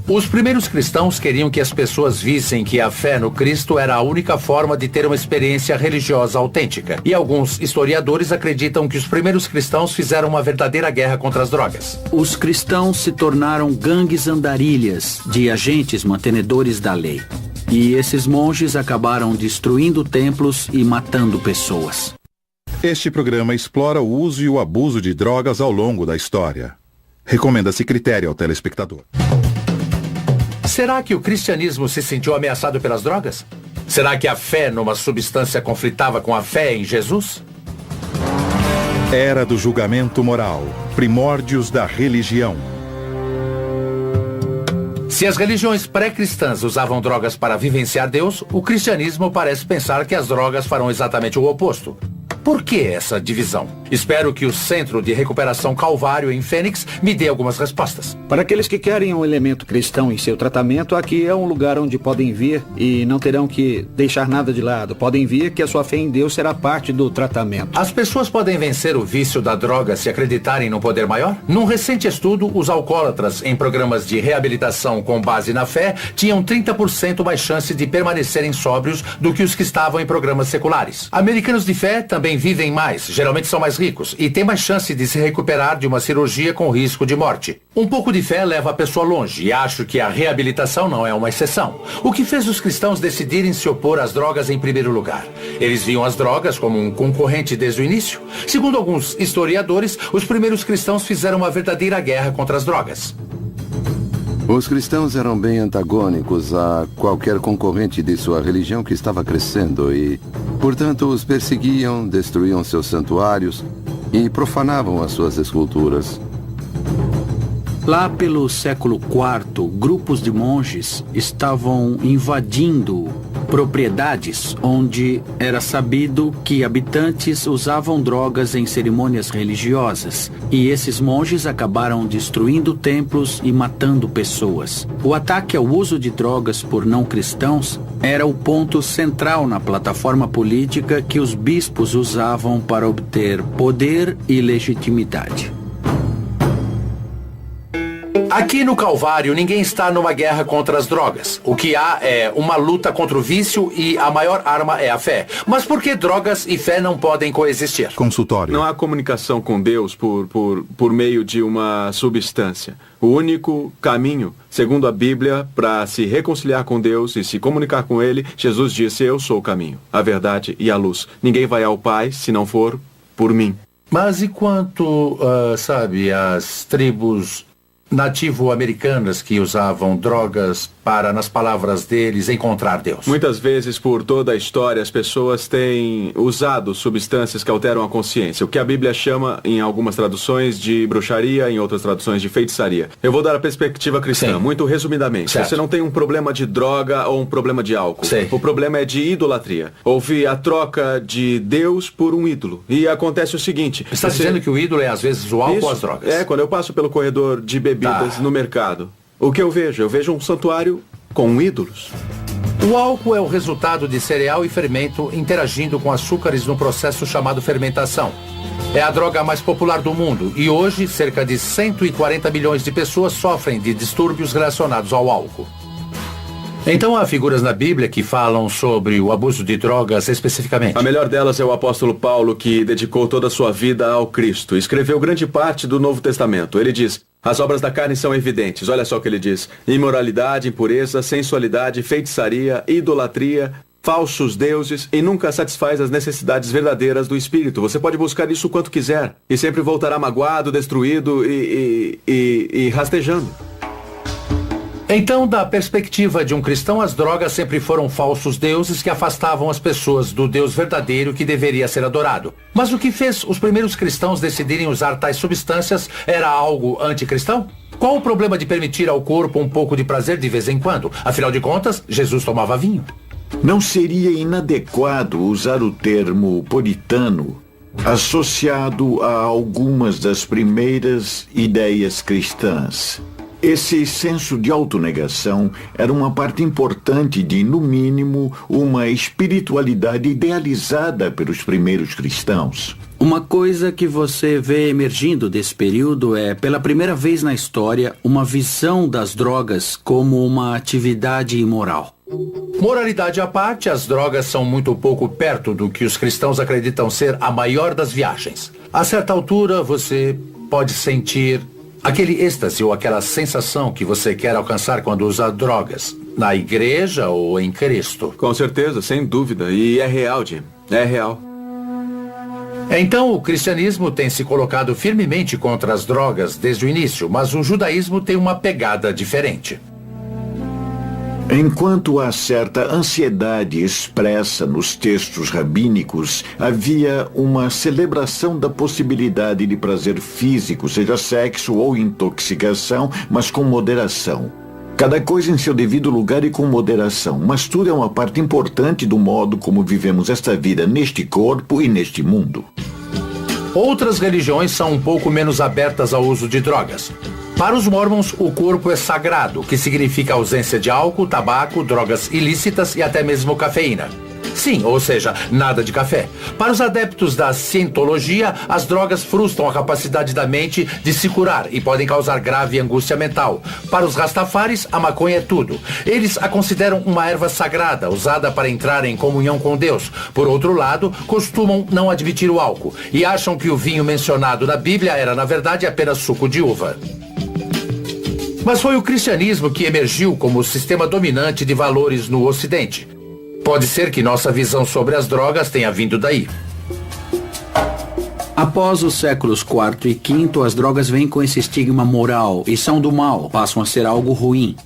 S2: Os primeiros cristãos queriam que as pessoas vissem que a fé no Cristo era a única forma de ter uma experiência religiosa autêntica. E alguns historiadores acreditam que os primeiros cristãos fizeram uma verdadeira guerra contra as drogas.
S12: Os cristãos se tornaram gangues andarilhas de agentes mantenedores da lei. E esses monges acabaram destruindo templos e matando pessoas.
S1: Este programa explora o uso e o abuso de drogas ao longo da história. Recomenda-se critério ao telespectador.
S2: Será que o cristianismo se sentiu ameaçado pelas drogas? Será que a fé numa substância conflitava com a fé em Jesus?
S1: Era do julgamento moral. Primórdios da religião.
S2: Se as religiões pré-cristãs usavam drogas para vivenciar Deus, o cristianismo parece pensar que as drogas farão exatamente o oposto. Por que essa divisão? Espero que o Centro de Recuperação Calvário em Fênix me dê algumas respostas.
S8: Para aqueles que querem um elemento cristão em seu tratamento, aqui é um lugar onde podem vir e não terão que deixar nada de lado. Podem vir que a sua fé em Deus será parte do tratamento.
S2: As pessoas podem vencer o vício da droga se acreditarem no poder maior? Num recente estudo, os alcoólatras em programas de reabilitação com base na fé tinham 30% mais chance de permanecerem sóbrios do que os que estavam em programas seculares. Americanos de fé também vivem mais, geralmente são mais ricos, e têm mais chance de se recuperar de uma cirurgia com risco de morte. Um pouco de fé leva a pessoa longe, e acho que a reabilitação não é uma exceção. O que fez os cristãos decidirem se opor às drogas em primeiro lugar? Eles viam as drogas como um concorrente desde o início? Segundo alguns historiadores, os primeiros cristãos fizeram uma verdadeira guerra contra as drogas.
S9: Os cristãos eram bem antagônicos a qualquer concorrente de sua religião que estava crescendo e, portanto, os perseguiam, destruíam seus santuários e profanavam as suas esculturas.
S12: Lá pelo século IV, grupos de monges estavam invadindo propriedades onde era sabido que habitantes usavam drogas em cerimônias religiosas. E esses monges acabaram destruindo templos e matando pessoas. O ataque ao uso de drogas por não cristãos era o ponto central na plataforma política que os bispos usavam para obter poder e legitimidade.
S2: Aqui no Calvário, ninguém está numa guerra contra as drogas. O que há é uma luta contra o vício e a maior arma é a fé. Mas por que drogas e fé não podem coexistir?
S1: Consultório.
S14: Não há comunicação com Deus por meio de uma substância. O único caminho, segundo a Bíblia, para se reconciliar com Deus e se comunicar com Ele, Jesus disse: eu sou o caminho, a verdade e a luz. Ninguém vai ao Pai se não for por mim.
S2: Mas e quanto, as tribos nativo-americanas que usavam drogas para, nas palavras deles, encontrar Deus?
S14: Muitas vezes, por toda a história, as pessoas têm usado substâncias que alteram a consciência, o que a Bíblia chama, em algumas traduções, de bruxaria, em outras traduções, de feitiçaria. Eu vou dar a perspectiva cristã, muito resumidamente. Certo. Você não tem um problema de droga ou um problema de álcool. Sei. O problema é de idolatria. Houve a troca de Deus por um ídolo. E acontece o seguinte...
S2: Você está dizendo que o ídolo é, às vezes, o álcool ou as drogas?
S14: É, quando eu passo pelo corredor de bebidas no mercado, o que eu vejo? Eu vejo um santuário com ídolos.
S2: O álcool é o resultado de cereal e fermento interagindo com açúcares no processo chamado fermentação. É a droga mais popular do mundo e hoje cerca de 140 milhões de pessoas sofrem de distúrbios relacionados ao álcool. Então há figuras na Bíblia que falam sobre o abuso de drogas especificamente.
S14: A melhor delas é o apóstolo Paulo, que dedicou toda a sua vida ao Cristo. Escreveu grande parte do Novo Testamento. Ele diz: as obras da carne são evidentes. Olha só o que ele diz: imoralidade, impureza, sensualidade, feitiçaria, idolatria, falsos deuses e nunca satisfaz as necessidades verdadeiras do espírito. Você pode buscar isso o quanto quiser e sempre voltará magoado, destruído e rastejando.
S2: Então, da perspectiva de um cristão, as drogas sempre foram falsos deuses que afastavam as pessoas do Deus verdadeiro que deveria ser adorado. Mas o que fez os primeiros cristãos decidirem usar tais substâncias era algo anticristão? Qual o problema de permitir ao corpo um pouco de prazer de vez em quando? Afinal de contas, Jesus tomava vinho.
S13: Não seria inadequado usar o termo puritano associado a algumas das primeiras ideias cristãs? Esse senso de autonegação era uma parte importante de, no mínimo, uma espiritualidade idealizada pelos primeiros cristãos.
S12: Uma coisa que você vê emergindo desse período é, pela primeira vez na história, uma visão das drogas como uma atividade imoral.
S2: Moralidade à parte, as drogas são muito pouco perto do que os cristãos acreditam ser a maior das viagens. A certa altura, você pode sentir aquele êxtase ou aquela sensação que você quer alcançar quando usa drogas, na igreja ou em Cristo.
S14: Com certeza, sem dúvida. E é real, Jim. É real.
S2: Então, o cristianismo tem se colocado firmemente contra as drogas desde o início, mas o judaísmo tem uma pegada diferente.
S13: Enquanto há certa ansiedade expressa nos textos rabínicos, havia uma celebração da possibilidade de prazer físico, seja sexo ou intoxicação, mas com moderação. Cada coisa em seu devido lugar e com moderação, mas tudo é uma parte importante do modo como vivemos esta vida neste corpo e neste mundo.
S2: Outras religiões são um pouco menos abertas ao uso de drogas. Para os mormons, o corpo é sagrado, que significa ausência de álcool, tabaco, drogas ilícitas e até mesmo cafeína. Sim, ou seja, nada de café. Para os adeptos da cientologia, as drogas frustram a capacidade da mente de se curar e podem causar grave angústia mental. Para os rastafaris, a maconha é tudo. Eles a consideram uma erva sagrada, usada para entrar em comunhão com Deus. Por outro lado, costumam não admitir o álcool e acham que o vinho mencionado na Bíblia era, na verdade, apenas suco de uva. Mas foi o cristianismo que emergiu como o sistema dominante de valores no Ocidente. Pode ser que nossa visão sobre as drogas tenha vindo daí.
S12: Após os séculos IV e V, as drogas vêm com esse estigma moral e são do mal, passam a ser algo ruim.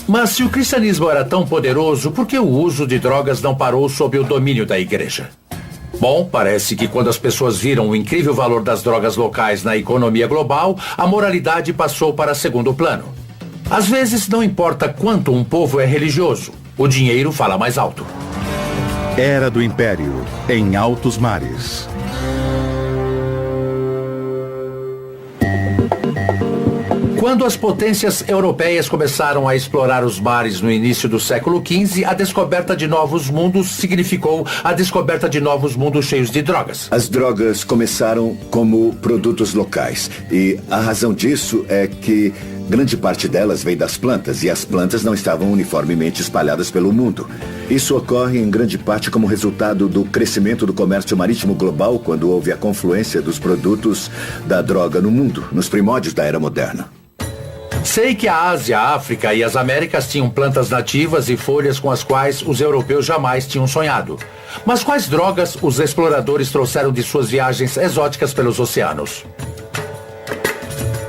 S2: Mas se o cristianismo era tão poderoso, por que o uso de drogas não parou sob o domínio da igreja? Bom, parece que quando as pessoas viram o incrível valor das drogas locais na economia global, a moralidade passou para segundo plano. Às vezes, não importa quanto um povo é religioso, o dinheiro fala mais alto.
S1: Era do Império, em altos mares.
S2: Quando as potências europeias começaram a explorar os mares no início do século XV, a descoberta de novos mundos significou a descoberta de novos mundos cheios de drogas.
S15: As drogas começaram como produtos locais, e a razão disso é que grande parte delas vem das plantas, e as plantas não estavam uniformemente espalhadas pelo mundo. Isso ocorre em grande parte como resultado do crescimento do comércio marítimo global, quando houve a confluência dos produtos da droga no mundo, nos primórdios da era moderna.
S2: Sei que a Ásia, a África e as Américas tinham plantas nativas e folhas com as quais os europeus jamais tinham sonhado. Mas quais drogas os exploradores trouxeram de suas viagens exóticas pelos oceanos?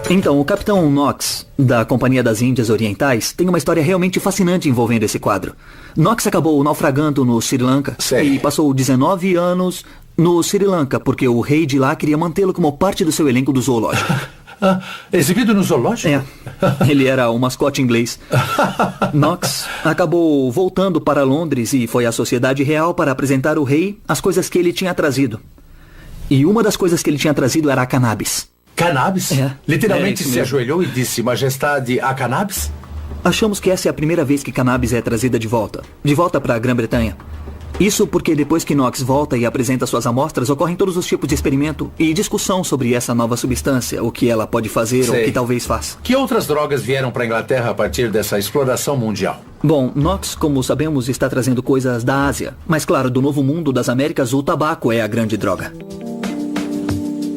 S16: Então, o capitão Knox, da Companhia das Índias Orientais, tem uma história realmente fascinante envolvendo esse quadro. Knox acabou naufragando no Sri Lanka e passou 19 anos no Sri Lanka, porque o rei de lá queria mantê-lo como parte do seu elenco do zoológico.
S2: Exibido no zoológico?
S16: É, ele era um mascote inglês. Knox acabou voltando para Londres e foi à Sociedade Real para apresentar ao rei as coisas que ele tinha trazido. E uma das coisas que ele tinha trazido era a cannabis.
S2: Cannabis?
S16: É.
S2: Literalmente se ajoelhou e disse, Majestade, a cannabis?
S16: Achamos que essa é a primeira vez que cannabis é trazida de volta para a Grã-Bretanha. Isso porque depois que Knox volta e apresenta suas amostras, ocorrem todos os tipos de experimento e discussão sobre essa nova substância, o que ela pode fazer ou o que talvez faça.
S2: Que outras drogas vieram para a Inglaterra a partir dessa exploração mundial?
S16: Bom, Knox, como sabemos, está trazendo coisas da Ásia. Mas claro, do Novo Mundo das Américas, o tabaco é a grande droga.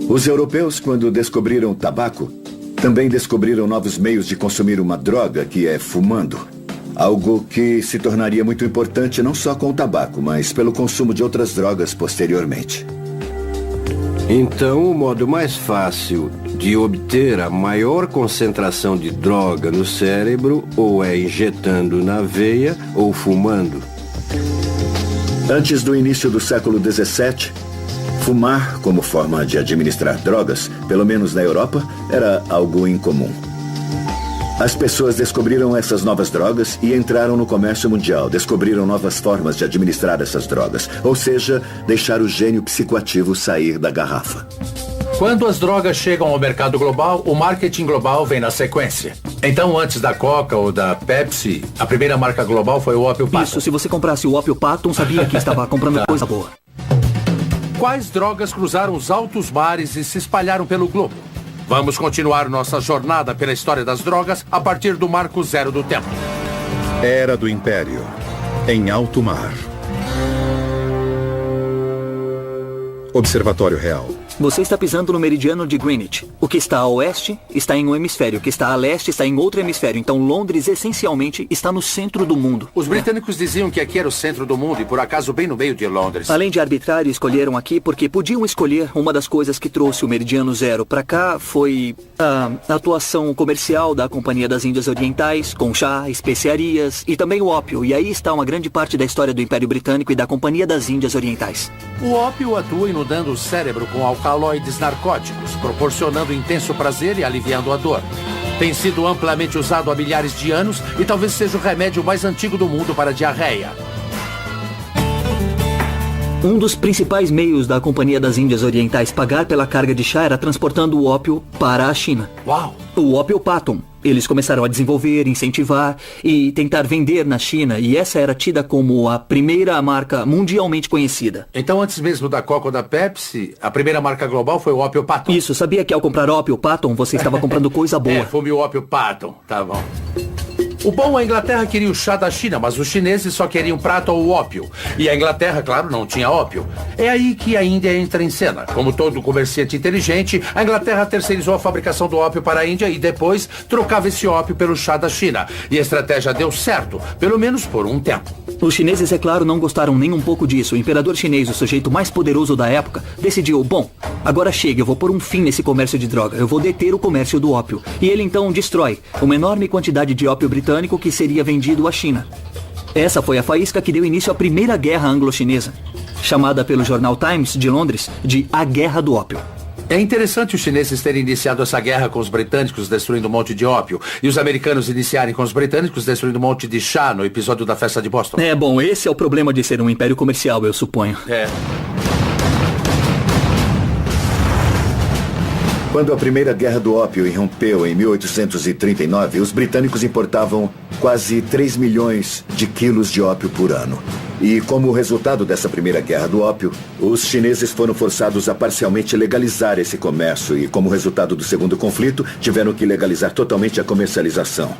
S15: Os europeus, quando descobriram o tabaco, também descobriram novos meios de consumir uma droga que é fumando. Algo que se tornaria muito importante não só com o tabaco, mas pelo consumo de outras drogas posteriormente.
S5: Então, o modo mais fácil de obter a maior concentração de droga no cérebro ou é injetando na veia ou fumando.
S15: Antes do início do século XVII, fumar como forma de administrar drogas, pelo menos na Europa, era algo incomum. As pessoas descobriram essas novas drogas e entraram no comércio mundial. Descobriram novas formas de administrar essas drogas. Ou seja, deixar o gênio psicoativo sair da garrafa.
S2: Quando as drogas chegam ao mercado global, o marketing global vem na sequência. Então, antes da Coca ou da Pepsi, a primeira marca global foi o Ópio Patent.
S16: Isso, se você comprasse o Ópio Patent, sabia que estava comprando coisa boa.
S2: Quais drogas cruzaram os altos mares e se espalharam pelo globo? Vamos continuar nossa jornada pela história das drogas a partir do marco zero do tempo.
S1: Era do Império, em alto mar. Observatório Real.
S16: Você está pisando no meridiano de Greenwich. O que está a oeste está em um hemisfério, o que está a leste está em outro hemisfério. Então Londres, essencialmente, está no centro do mundo.
S2: Os britânicos diziam que aqui era o centro do mundo e, por acaso, bem no meio de Londres.
S16: Além de arbitrário, escolheram aqui porque podiam escolher. Uma das coisas que trouxe o meridiano zero para cá foi a atuação comercial da Companhia das Índias Orientais, com chá, especiarias e também o ópio. E aí está uma grande parte da história do Império Britânico e da Companhia das Índias Orientais.
S2: O ópio atua inundando o cérebro com alcaloides narcóticos, proporcionando intenso prazer e aliviando a dor. Tem sido amplamente usado há milhares de anos e talvez seja o remédio mais antigo do mundo para diarreia.
S16: Um dos principais meios da Companhia das Índias Orientais pagar pela carga de chá era transportando o ópio para a China.
S2: Uau!
S16: O Ópio Patent. Eles começaram a desenvolver, incentivar e tentar vender na China, e essa era tida como a primeira marca mundialmente conhecida.
S2: Então, antes mesmo da Coca ou da Pepsi, a primeira marca global foi o Ópio Patent.
S16: Isso, sabia que ao comprar Ópio Patent, você estava comprando coisa boa.
S2: Fume o Ópio Patent, tá bom. O bom, a Inglaterra queria o chá da China, mas os chineses só queriam prata ou ópio. E a Inglaterra, claro, não tinha ópio. É aí que a Índia entra em cena. Como todo comerciante inteligente, a Inglaterra terceirizou a fabricação do ópio para a Índia e depois trocava esse ópio pelo chá da China. E a estratégia deu certo, pelo menos por um tempo.
S16: Os chineses, é claro, não gostaram nem um pouco disso. O imperador chinês, o sujeito mais poderoso da época, decidiu, bom, agora chega, eu vou pôr um fim nesse comércio de droga. Eu vou deter o comércio do ópio. E ele então destrói uma enorme quantidade de ópio britânico que seria vendido à China. Essa foi a faísca que deu início à Primeira Guerra Anglo-Chinesa, chamada pelo jornal Times de Londres de A Guerra do Ópio.
S2: É interessante os chineses terem iniciado essa guerra com os britânicos destruindo um monte de ópio e os americanos iniciarem com os britânicos destruindo um monte de chá no episódio da festa de Boston.
S16: É, bom, esse é o problema de ser um império comercial, eu suponho.
S2: É.
S15: Quando a Primeira Guerra do Ópio irrompeu em 1839, os britânicos importavam quase 3 milhões de quilos de ópio por ano. E como resultado dessa Primeira Guerra do Ópio, os chineses foram forçados a parcialmente legalizar esse comércio e, como resultado do segundo conflito, tiveram que legalizar totalmente a comercialização.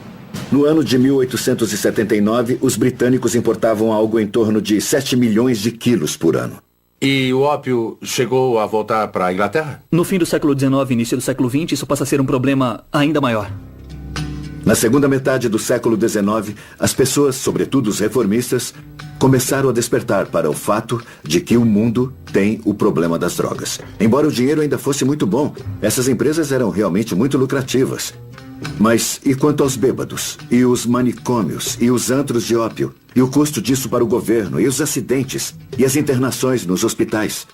S15: No ano de 1879, os britânicos importavam algo em torno de 7 milhões de quilos por ano.
S2: E o ópio chegou a voltar para a Inglaterra?
S16: No fim do século XIX e início do século XX, isso passa a ser um problema ainda maior.
S15: Na segunda metade do século XIX, as pessoas, sobretudo os reformistas, começaram a despertar para o fato de que o mundo tem o problema das drogas. Embora o dinheiro ainda fosse muito bom, essas empresas eram realmente muito lucrativas. Mas e quanto aos bêbados? E os manicômios? E os antros de ópio? E o custo disso para o governo? E os acidentes? E as internações nos hospitais?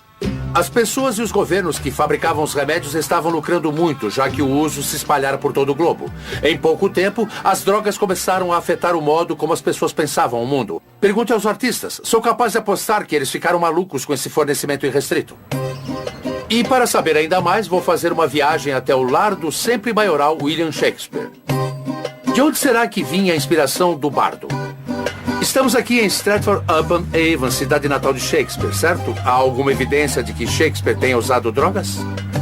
S2: As pessoas e os governos que fabricavam os remédios estavam lucrando muito, já que o uso se espalhara por todo o globo. Em pouco tempo, as drogas começaram a afetar o modo como as pessoas pensavam o mundo. Pergunte aos artistas. Sou capaz de apostar que eles ficaram malucos com esse fornecimento irrestrito. E para saber ainda mais, vou fazer uma viagem até o lar do sempre maioral William Shakespeare. De onde será que vinha a inspiração do bardo? Estamos aqui em Stratford-upon-Avon, cidade natal de Shakespeare, certo? Há alguma evidência de que Shakespeare tenha usado drogas?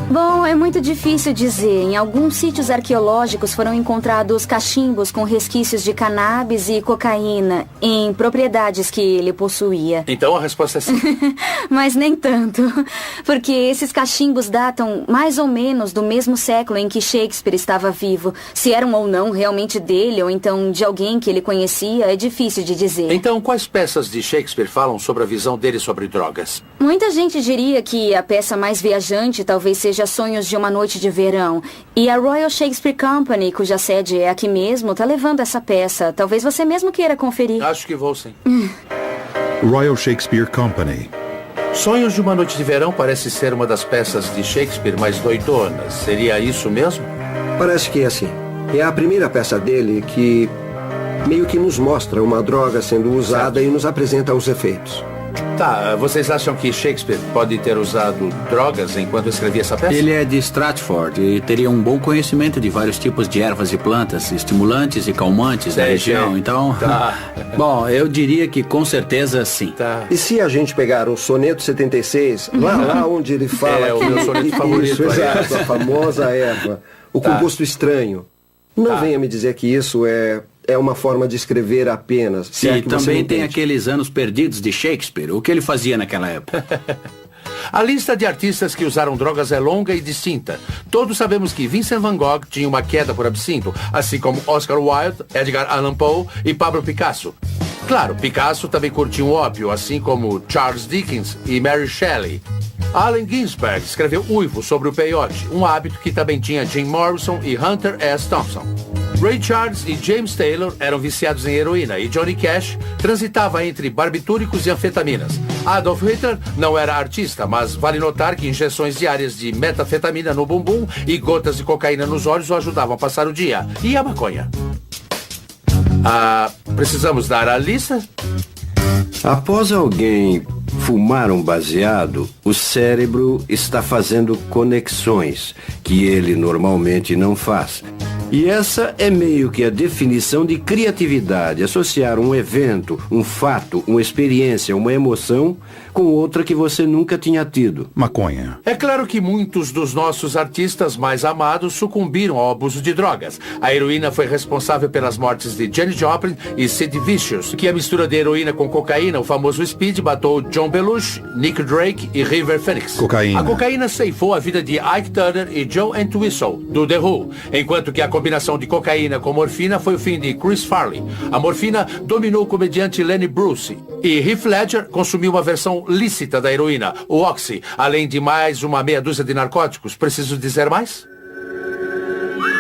S17: Bom, é muito difícil dizer. Em alguns sítios arqueológicos foram encontrados cachimbos com resquícios de cannabis e cocaína em propriedades que ele possuía.
S2: Então a resposta é sim.
S17: Mas nem tanto. Porque esses cachimbos datam mais ou menos do mesmo século em que Shakespeare estava vivo. Se eram ou não realmente dele, ou então de alguém que ele conhecia, é difícil de dizer.
S2: Então, quais peças de Shakespeare falam sobre a visão dele sobre drogas?
S17: Muita gente diria que a peça mais viajante talvez seja Sonhos de uma Noite de Verão. E a Royal Shakespeare Company, cuja sede é aqui mesmo, está levando essa peça. Talvez você mesmo queira conferir.
S2: Acho que vou, sim.
S1: Royal Shakespeare Company.
S2: Sonhos de uma Noite de Verão parece ser uma das peças de Shakespeare mais doidonas. Seria isso mesmo?
S5: Parece que é assim. É a primeira peça dele que meio que nos mostra uma droga sendo usada e nos apresenta os efeitos.
S2: Tá, vocês acham que Shakespeare pode ter usado drogas enquanto escrevia essa peça?
S12: Ele é de Stratford e teria um bom conhecimento de vários tipos de ervas e plantas, estimulantes e calmantes da região, então...
S2: Tá.
S12: Bom, eu diria que com certeza sim.
S2: Tá.
S5: E se a gente pegar o soneto 76, lá onde ele fala que...
S2: o meu soneto favorito.
S5: Isso, exato, a famosa erva, o composto estranho. Não venha me dizer que isso é uma forma de escrever apenas.
S12: Sim, também tem aqueles anos perdidos de Shakespeare. O que ele fazia naquela época?
S2: A lista de artistas que usaram drogas é longa e distinta. Todos sabemos que Vincent van Gogh tinha uma queda por absinto, assim como Oscar Wilde, Edgar Allan Poe e Pablo Picasso. Claro, Picasso também curtia um ópio, assim como Charles Dickens e Mary Shelley. Allen Ginsberg escreveu Uivo sobre o peiote, um hábito que também tinha Jim Morrison e Hunter S. Thompson. Ray Charles e James Taylor eram viciados em heroína e Johnny Cash transitava entre barbitúricos e anfetaminas. Adolf Hitler não era artista, mas vale notar que injeções diárias de metafetamina no bumbum e gotas de cocaína nos olhos o ajudavam a passar o dia. E a maconha? Precisamos dar a lista?
S18: Após alguém fumar um baseado, o cérebro está fazendo conexões que ele normalmente não faz. E essa é meio que a definição de criatividade, associar um evento, um fato, uma experiência, uma emoção com outra que você nunca tinha tido.
S1: Maconha.
S2: É claro que muitos dos nossos artistas mais amados sucumbiram ao abuso de drogas. A heroína foi responsável pelas mortes de Janis Joplin e Sid Vicious, que a mistura de heroína com cocaína, o famoso Speed, matou John Belushi, Nick Drake e River Phoenix.
S1: Cocaína.
S2: A cocaína ceifou a vida de Ike Turner e Joe Entwistle, do The Who, enquanto que a combinação de cocaína com morfina foi o fim de Chris Farley. A morfina dominou o comediante Lenny Bruce e Heath Ledger consumiu uma versão lícita da heroína, o Oxy, além de mais uma meia dúzia de narcóticos. Preciso dizer mais?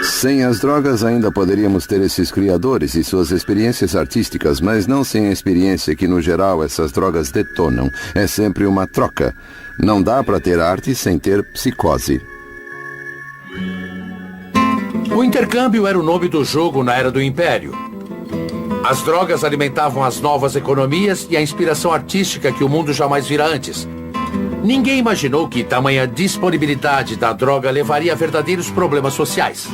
S9: Sem as drogas ainda poderíamos ter esses criadores e suas experiências artísticas, mas não sem a experiência que no geral essas drogas detonam. É sempre uma troca. Não dá para ter arte sem ter psicose.
S2: O intercâmbio era o nome do jogo na era do Império. As drogas alimentavam as novas economias e a inspiração artística que o mundo jamais vira antes. Ninguém imaginou que tamanha disponibilidade da droga levaria a verdadeiros problemas sociais.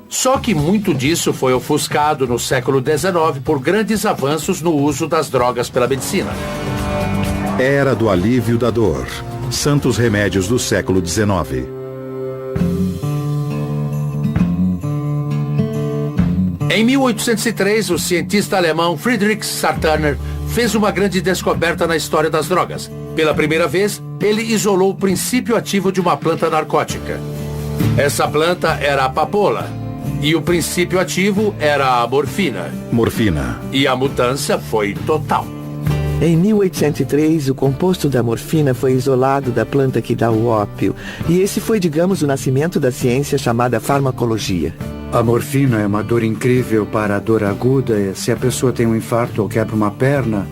S2: Só que muito disso foi ofuscado no século XIX por grandes avanços no uso das drogas pela medicina.
S1: Era do alívio da dor. Santos remédios do século XIX.
S2: Em 1803, o cientista alemão Friedrich Sartaner fez uma grande descoberta na história das drogas. Pela primeira vez, ele isolou o princípio ativo de uma planta narcótica. Essa planta era a papoula, e o princípio ativo era a morfina.
S1: Morfina.
S2: E a mudança foi total.
S10: Em 1803, o composto da morfina foi isolado da planta que dá o ópio. E esse foi, digamos, o nascimento da ciência chamada farmacologia.
S11: A morfina é uma dor incrível para a dor aguda. Se a pessoa tem um infarto ou quebra uma perna,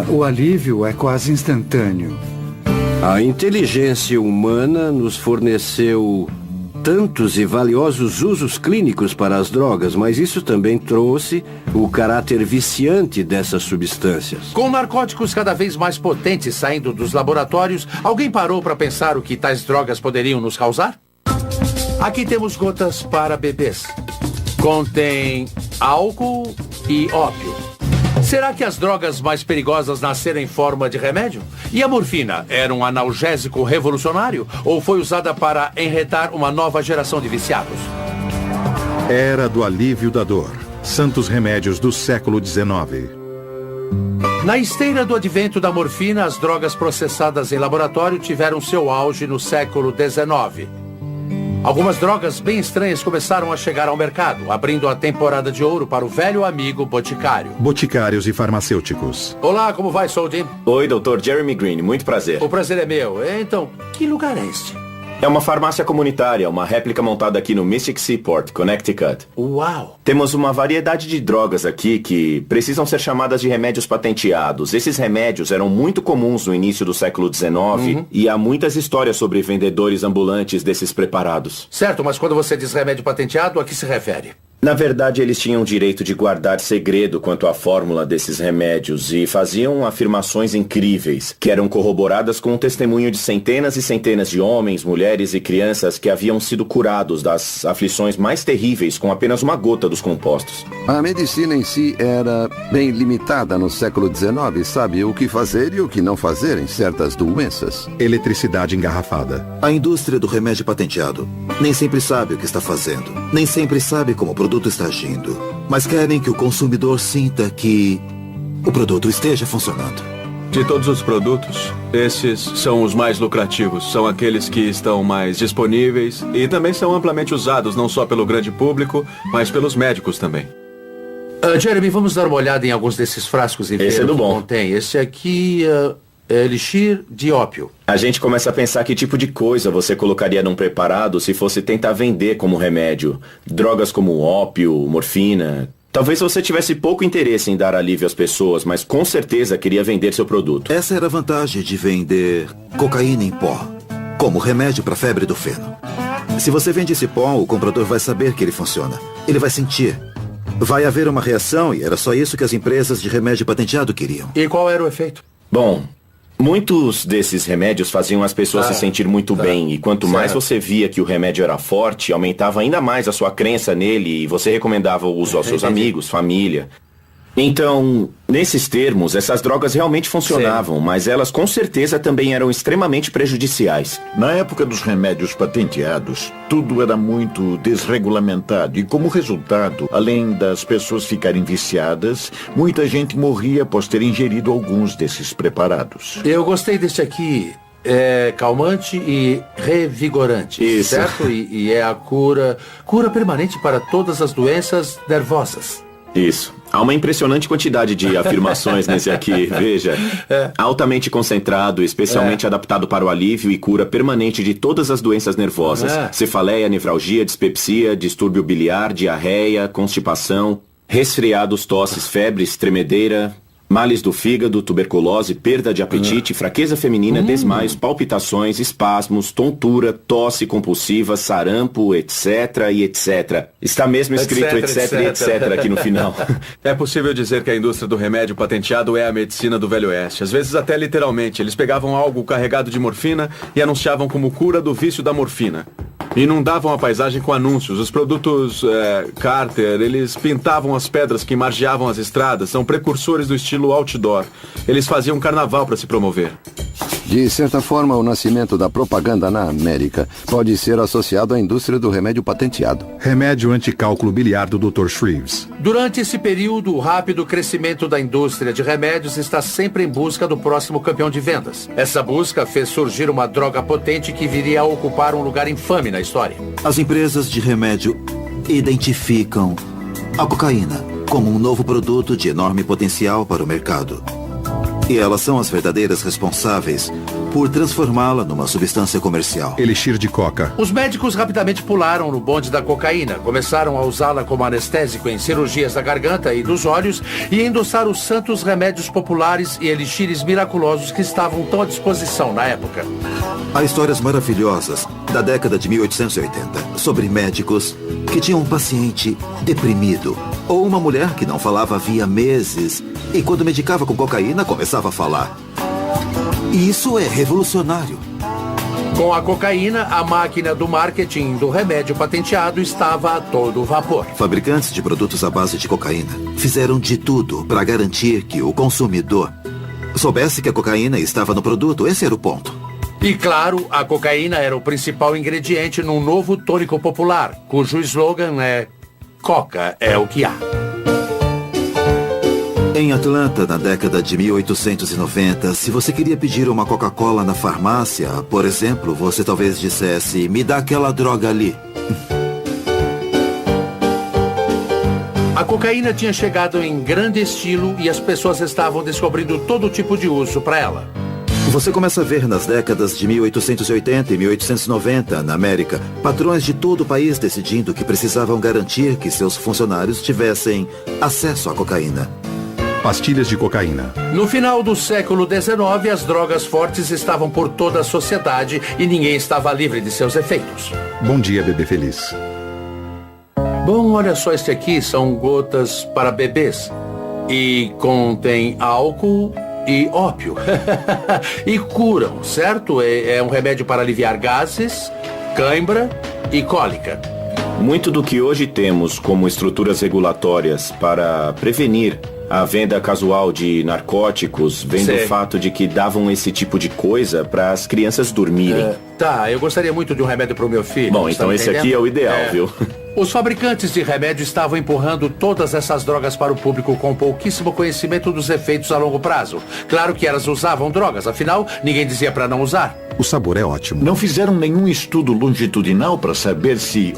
S11: o alívio é quase instantâneo.
S18: A inteligência humana nos forneceu tantos e valiosos usos clínicos para as drogas, mas isso também trouxe o caráter viciante dessas substâncias.
S2: Com narcóticos cada vez mais potentes saindo dos laboratórios, alguém parou para pensar o que tais drogas poderiam nos causar? Aqui temos gotas para bebês. Contém álcool e ópio. Será que as drogas mais perigosas nasceram em forma de remédio? E a morfina era um analgésico revolucionário ou foi usada para enretar uma nova geração de viciados?
S1: Era do alívio da dor. Santos remédios do século XIX.
S2: Na esteira do advento da morfina, as drogas processadas em laboratório tiveram seu auge no século XIX. Algumas drogas bem estranhas começaram a chegar ao mercado, abrindo a temporada de ouro para o velho amigo boticário.
S1: Boticários e farmacêuticos.
S2: Olá, como vai, Sou Jim?
S19: Oi, Dr. Jeremy Green, muito prazer.
S2: O prazer é meu. Então, que lugar é este?
S19: É uma farmácia comunitária, uma réplica montada aqui no Mystic Seaport, Connecticut.
S2: Uau!
S19: Temos uma variedade de drogas aqui que precisam ser chamadas de remédios patenteados. Esses remédios eram muito comuns no início do século XIX e há muitas histórias sobre vendedores ambulantes desses preparados.
S2: Certo, mas quando você diz remédio patenteado, a que se refere?
S19: Na verdade, eles tinham o direito de guardar segredo quanto à fórmula desses remédios e faziam afirmações incríveis, que eram corroboradas com o testemunho de centenas e centenas de homens, mulheres e crianças que haviam sido curados das aflições mais terríveis com apenas uma gota dos compostos.
S9: A medicina em si era bem limitada no século XIX, sabe o que fazer e o que não fazer em certas doenças.
S1: Eletricidade engarrafada.
S6: A indústria do remédio patenteado nem sempre sabe o que está fazendo, nem sempre sabe como o produto está agindo, mas querem que o consumidor sinta que o produto esteja funcionando.
S14: De todos os produtos, esses são os mais lucrativos, são aqueles que estão mais disponíveis e também são amplamente usados não só pelo grande público, mas pelos médicos também.
S2: Jeremy, vamos dar uma olhada em alguns desses frascos e ver
S19: Esse é do
S2: o que
S19: bom.
S2: contém. Esse aqui é elixir de ópio.
S19: A gente começa a pensar que tipo de coisa você colocaria num preparado se fosse tentar vender como remédio. Drogas como ópio, morfina. Talvez você tivesse pouco interesse em dar alívio às pessoas, mas com certeza queria vender seu produto.
S6: Essa era a vantagem de vender cocaína em pó, como remédio para a febre do feno. Se você vende esse pó, o comprador vai saber que ele funciona. Ele vai sentir. Vai haver uma reação e era só isso que as empresas de remédio patenteado queriam.
S2: E qual era o efeito?
S19: Bom, muitos desses remédios faziam as pessoas se sentir muito bem, e quanto mais você via que o remédio era forte, aumentava ainda mais a sua crença nele e você recomendava o uso aos seus amigos, família. Então, nesses termos, essas drogas realmente funcionavam, mas elas com certeza também eram extremamente prejudiciais.
S13: Na época dos remédios patenteados, tudo era muito desregulamentado e, como resultado, além das pessoas ficarem viciadas, muita gente morria após ter ingerido alguns desses preparados.
S2: Eu gostei deste aqui. É calmante e revigorante.
S19: Isso.
S2: Certo? E é a cura permanente para todas as doenças nervosas.
S19: Isso. Há uma impressionante quantidade de afirmações nesse aqui, veja. Altamente concentrado, especialmente adaptado para o alívio e cura permanente de todas as doenças nervosas. Cefaleia, nevralgia, dispepsia, distúrbio biliar, diarreia, constipação, resfriados, tosses, febres, tremedeira, males do fígado, tuberculose, perda de apetite, fraqueza feminina, desmaios, palpitações, espasmos, tontura, tosse compulsiva, sarampo, etc. e etc. Está mesmo escrito etc. e etc. aqui no final.
S14: É possível dizer que a indústria do remédio patenteado é a medicina do Velho Oeste. Às vezes até literalmente. Eles pegavam algo carregado de morfina e anunciavam como cura do vício da morfina. Inundavam a paisagem com anúncios. Os produtos Carter, eles pintavam as pedras que margeavam as estradas. São precursores do estilo outdoor. Eles faziam carnaval para se promover.
S9: De certa forma, o nascimento da propaganda na América pode ser associado à indústria do remédio patenteado.
S1: Remédio anticálculo biliar do Dr. Shreves.
S2: Durante esse período, o rápido crescimento da indústria de remédios está sempre em busca do próximo campeão de vendas. Essa busca fez surgir uma droga potente que viria a ocupar um lugar infame na história.
S6: As empresas de remédio identificam a cocaína como um novo produto de enorme potencial para o mercado. E elas são as verdadeiras responsáveis por transformá-la numa substância comercial.
S1: Elixir de coca.
S2: Os médicos rapidamente pularam no bonde da cocaína, começaram a usá-la como anestésico em cirurgias da garganta e dos olhos e endossaram os santos remédios populares e elixires miraculosos que estavam tão à disposição na época.
S6: Há histórias maravilhosas da década de 1880 sobre médicos que tinham um paciente deprimido ou uma mulher que não falava havia meses e quando medicava com cocaína começava a falar. E isso é revolucionário.
S2: Com a cocaína, a máquina do marketing do remédio patenteado estava a todo vapor.
S6: Fabricantes de produtos à base de cocaína fizeram de tudo para garantir que o consumidor soubesse que a cocaína estava no produto. Esse era o ponto.
S2: E claro, a cocaína era o principal ingrediente num novo tônico popular, cujo slogan é Coca é o que há.
S6: Em Atlanta, na década de 1890, se você queria pedir uma Coca-Cola na farmácia, por exemplo, você talvez dissesse, me dá aquela droga ali.
S2: A cocaína tinha chegado em grande estilo e as pessoas estavam descobrindo todo tipo de uso para ela.
S6: Você começa a ver nas décadas de 1880 e 1890, na América, patrões de todo o país decidindo que precisavam garantir que seus funcionários tivessem acesso à cocaína.
S1: Pastilhas de cocaína.
S2: No final do século XIX, as drogas fortes estavam por toda a sociedade e ninguém estava livre de seus efeitos.
S1: Bom dia, bebê feliz.
S2: Bom, olha só, este aqui são gotas para bebês. E contém álcool e ópio. E curam, certo? É um remédio para aliviar gases, cãibra e cólica.
S19: Muito do que hoje temos como estruturas regulatórias para prevenir a venda casual de narcóticos vem do fato de que davam esse tipo de coisa para as crianças dormirem.
S2: Tá, eu gostaria muito de um remédio para o meu filho.
S19: Bom, então esse aqui é o ideal, viu?
S2: Os fabricantes de remédio estavam empurrando todas essas drogas para o público com pouquíssimo conhecimento dos efeitos a longo prazo. Claro que elas usavam drogas, afinal, ninguém dizia para não usar.
S1: O sabor é ótimo.
S13: Não fizeram nenhum estudo longitudinal para saber se,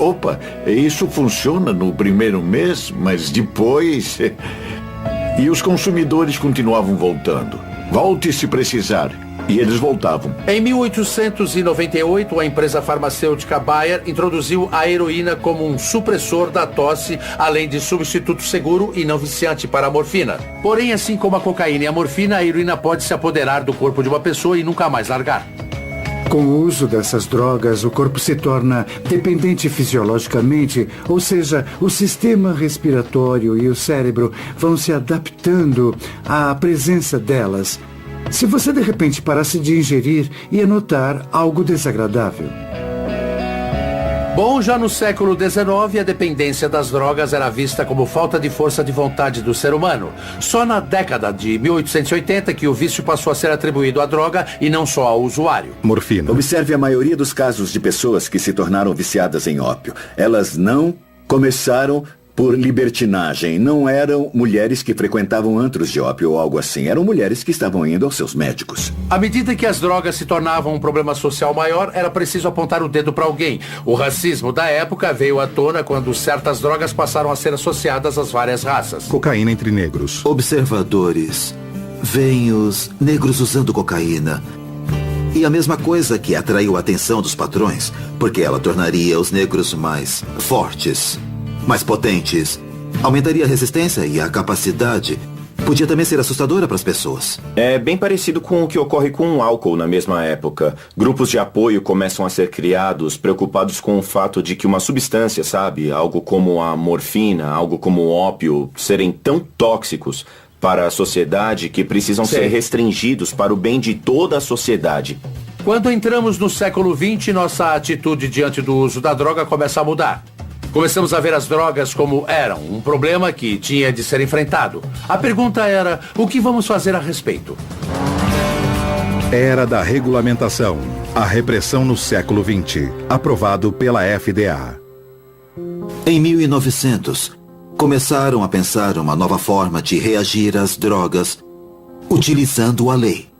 S13: isso funciona no primeiro mês, mas depois... E os consumidores continuavam voltando. Volte se precisar. E eles voltavam.
S2: Em 1898, a empresa farmacêutica Bayer introduziu a heroína como um supressor da tosse, além de substituto seguro e não viciante para a morfina. Porém, assim como a cocaína e a morfina, a heroína pode se apoderar do corpo de uma pessoa e nunca mais largar.
S11: Com o uso dessas drogas, o corpo se torna dependente fisiologicamente, ou seja, o sistema respiratório e o cérebro vão se adaptando à presença delas. Se você de repente parasse de ingerir, ia notar algo desagradável.
S2: Bom, já no século XIX, a dependência das drogas era vista como falta de força de vontade do ser humano. Só na década de 1880 que o vício passou a ser atribuído à droga e não só ao usuário.
S1: Morfina.
S15: Observe a maioria dos casos de pessoas que se tornaram viciadas em ópio. Elas não começaram por libertinagem. Não eram mulheres que frequentavam antros de ópio ou algo assim. Eram mulheres que estavam indo aos seus médicos.
S2: À medida que as drogas se tornavam um problema social maior, era preciso apontar o dedo para alguém. O racismo da época veio à tona quando certas drogas passaram a ser associadas às várias raças.
S1: Cocaína entre negros.
S6: Observadores veem os negros usando cocaína. E a mesma coisa que atraiu a atenção dos patrões, porque ela tornaria os negros mais fortes, mais potentes, aumentaria a resistência e a capacidade. Podia também ser assustadora para as pessoas.
S19: É bem parecido com o que ocorre com o álcool na mesma época. Grupos de apoio começam a ser criados, preocupados com o fato de que uma substância, algo como a morfina, algo como o ópio, serem tão tóxicos para a sociedade que precisam ser restringidos para o bem de toda a sociedade.
S2: Quando entramos no século XX, nossa atitude diante do uso da droga começa a mudar. Começamos a ver as drogas como eram, um problema que tinha de ser enfrentado. A pergunta era, o que vamos fazer a respeito?
S1: Era da regulamentação, a repressão no século XX, aprovado pela FDA.
S6: Em 1900, começaram a pensar uma nova forma de reagir às drogas, utilizando a lei.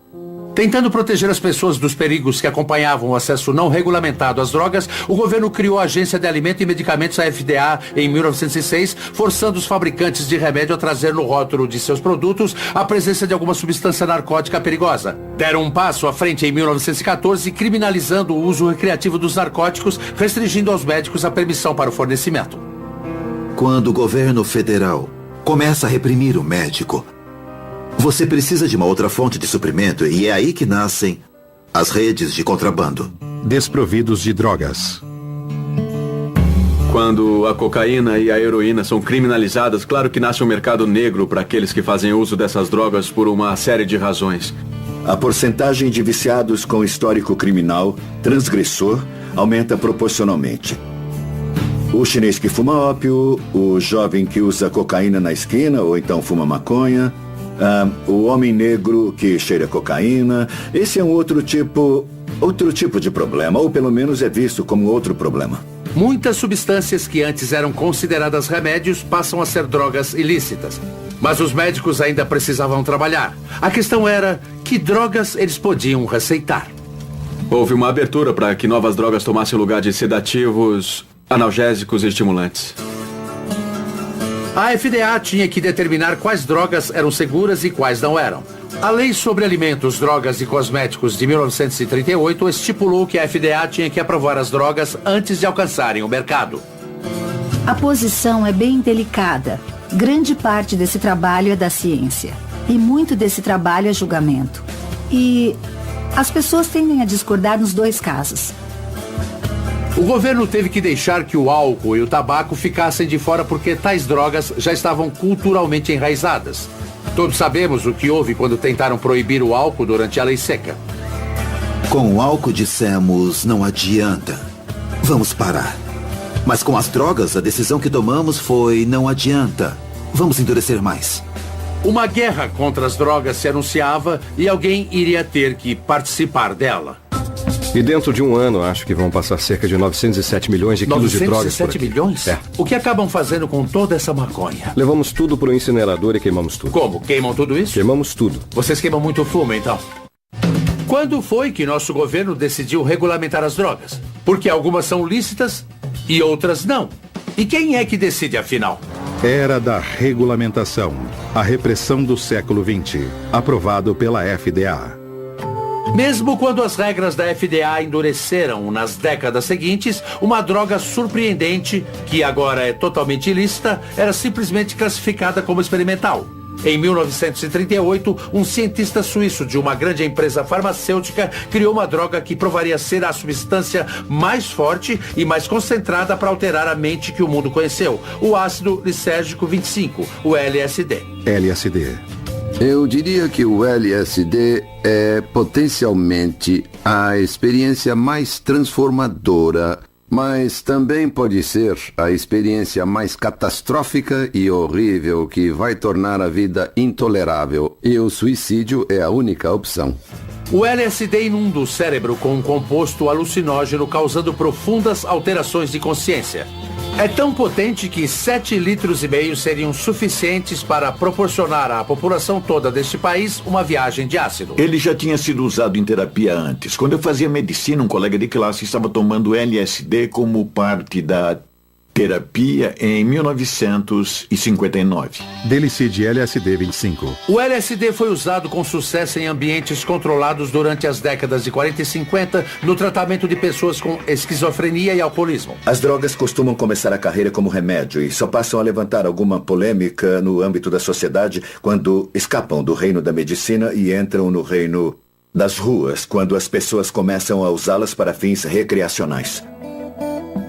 S2: Tentando proteger as pessoas dos perigos que acompanhavam o acesso não regulamentado às drogas, o governo criou a Agência de Alimentos e Medicamentos, a FDA, em 1906, forçando os fabricantes de remédio a trazer no rótulo de seus produtos a presença de alguma substância narcótica perigosa. Deram um passo à frente em 1914, criminalizando o uso recreativo dos narcóticos, restringindo aos médicos a permissão para o fornecimento.
S6: Quando o governo federal começa a reprimir o médico, você precisa de uma outra fonte de suprimento e é aí que nascem as redes de contrabando.
S1: Desprovidos de drogas.
S14: Quando a cocaína e a heroína são criminalizadas, claro que nasce um mercado negro para aqueles que fazem uso dessas drogas por uma série de razões.
S15: A porcentagem de viciados com histórico criminal, transgressor, aumenta proporcionalmente. O chinês que fuma ópio, o jovem que usa cocaína na esquina ou então fuma maconha, o homem negro que cheira cocaína. Esse é um outro tipo de problema, ou pelo menos é visto como outro problema.
S2: Muitas substâncias que antes eram consideradas remédios passam a ser drogas ilícitas. Mas os médicos ainda precisavam trabalhar. A questão era que drogas eles podiam receitar.
S14: Houve uma abertura para que novas drogas tomassem o lugar de sedativos, analgésicos e estimulantes.
S2: A FDA tinha que determinar quais drogas eram seguras e quais não eram. A Lei sobre Alimentos, Drogas e Cosméticos de 1938 estipulou que a FDA tinha que aprovar as drogas antes de alcançarem o mercado.
S20: A posição é bem delicada. Grande parte desse trabalho é da ciência. E muito desse trabalho é julgamento. E as pessoas tendem a discordar nos dois casos.
S2: O governo teve que deixar que o álcool e o tabaco ficassem de fora porque tais drogas já estavam culturalmente enraizadas. Todos sabemos o que houve quando tentaram proibir o álcool durante a lei seca.
S6: Com o álcool dissemos, não adianta. Vamos parar. Mas com as drogas, a decisão que tomamos foi, não adianta. Vamos endurecer mais.
S2: Uma guerra contra as drogas se anunciava e alguém iria ter que participar dela.
S21: E dentro de um ano, acho que vão passar cerca de 907 milhões de quilos de drogas por aqui.
S2: 907 milhões?
S21: É.
S2: O que acabam fazendo com toda essa maconha?
S21: Levamos tudo pro incinerador e queimamos tudo.
S2: Como? Queimam tudo isso?
S21: Queimamos tudo.
S2: Vocês queimam muito fumo, então? Quando foi que nosso governo decidiu regulamentar as drogas? Porque algumas são lícitas e outras não. E quem é que decide, afinal?
S1: Era da regulamentação, a repressão do século XX, aprovado pela FDA.
S2: Mesmo quando as regras da FDA endureceram nas décadas seguintes, uma droga surpreendente, que agora é totalmente ilícita, era simplesmente classificada como experimental. Em 1938, um cientista suíço de uma grande empresa farmacêutica criou uma droga que provaria ser a substância mais forte e mais concentrada para alterar a mente que o mundo conheceu, o ácido lisérgico 25, o LSD.
S1: LSD.
S9: Eu diria que o LSD é potencialmente a experiência mais transformadora, mas também pode ser a experiência mais catastrófica e horrível que vai tornar a vida intolerável, e o suicídio é a única opção.
S2: O LSD inunda o cérebro com um composto alucinógeno, causando profundas alterações de consciência. É tão potente que 7,5 litros seriam suficientes para proporcionar à população toda deste país uma viagem de ácido.
S13: Ele já tinha sido usado em terapia antes. Quando eu fazia medicina, um colega de classe estava tomando LSD como parte da terapia em 1959.
S1: Delicide LSD 25.
S2: O LSD foi usado com sucesso em ambientes controlados durante as décadas de 40 e 50 no tratamento de pessoas com esquizofrenia e alcoolismo.
S15: As drogas costumam começar a carreira como remédio e só passam a levantar alguma polêmica no âmbito da sociedade quando escapam do reino da medicina e entram no reino das ruas, quando as pessoas começam a usá-las para fins recreacionais.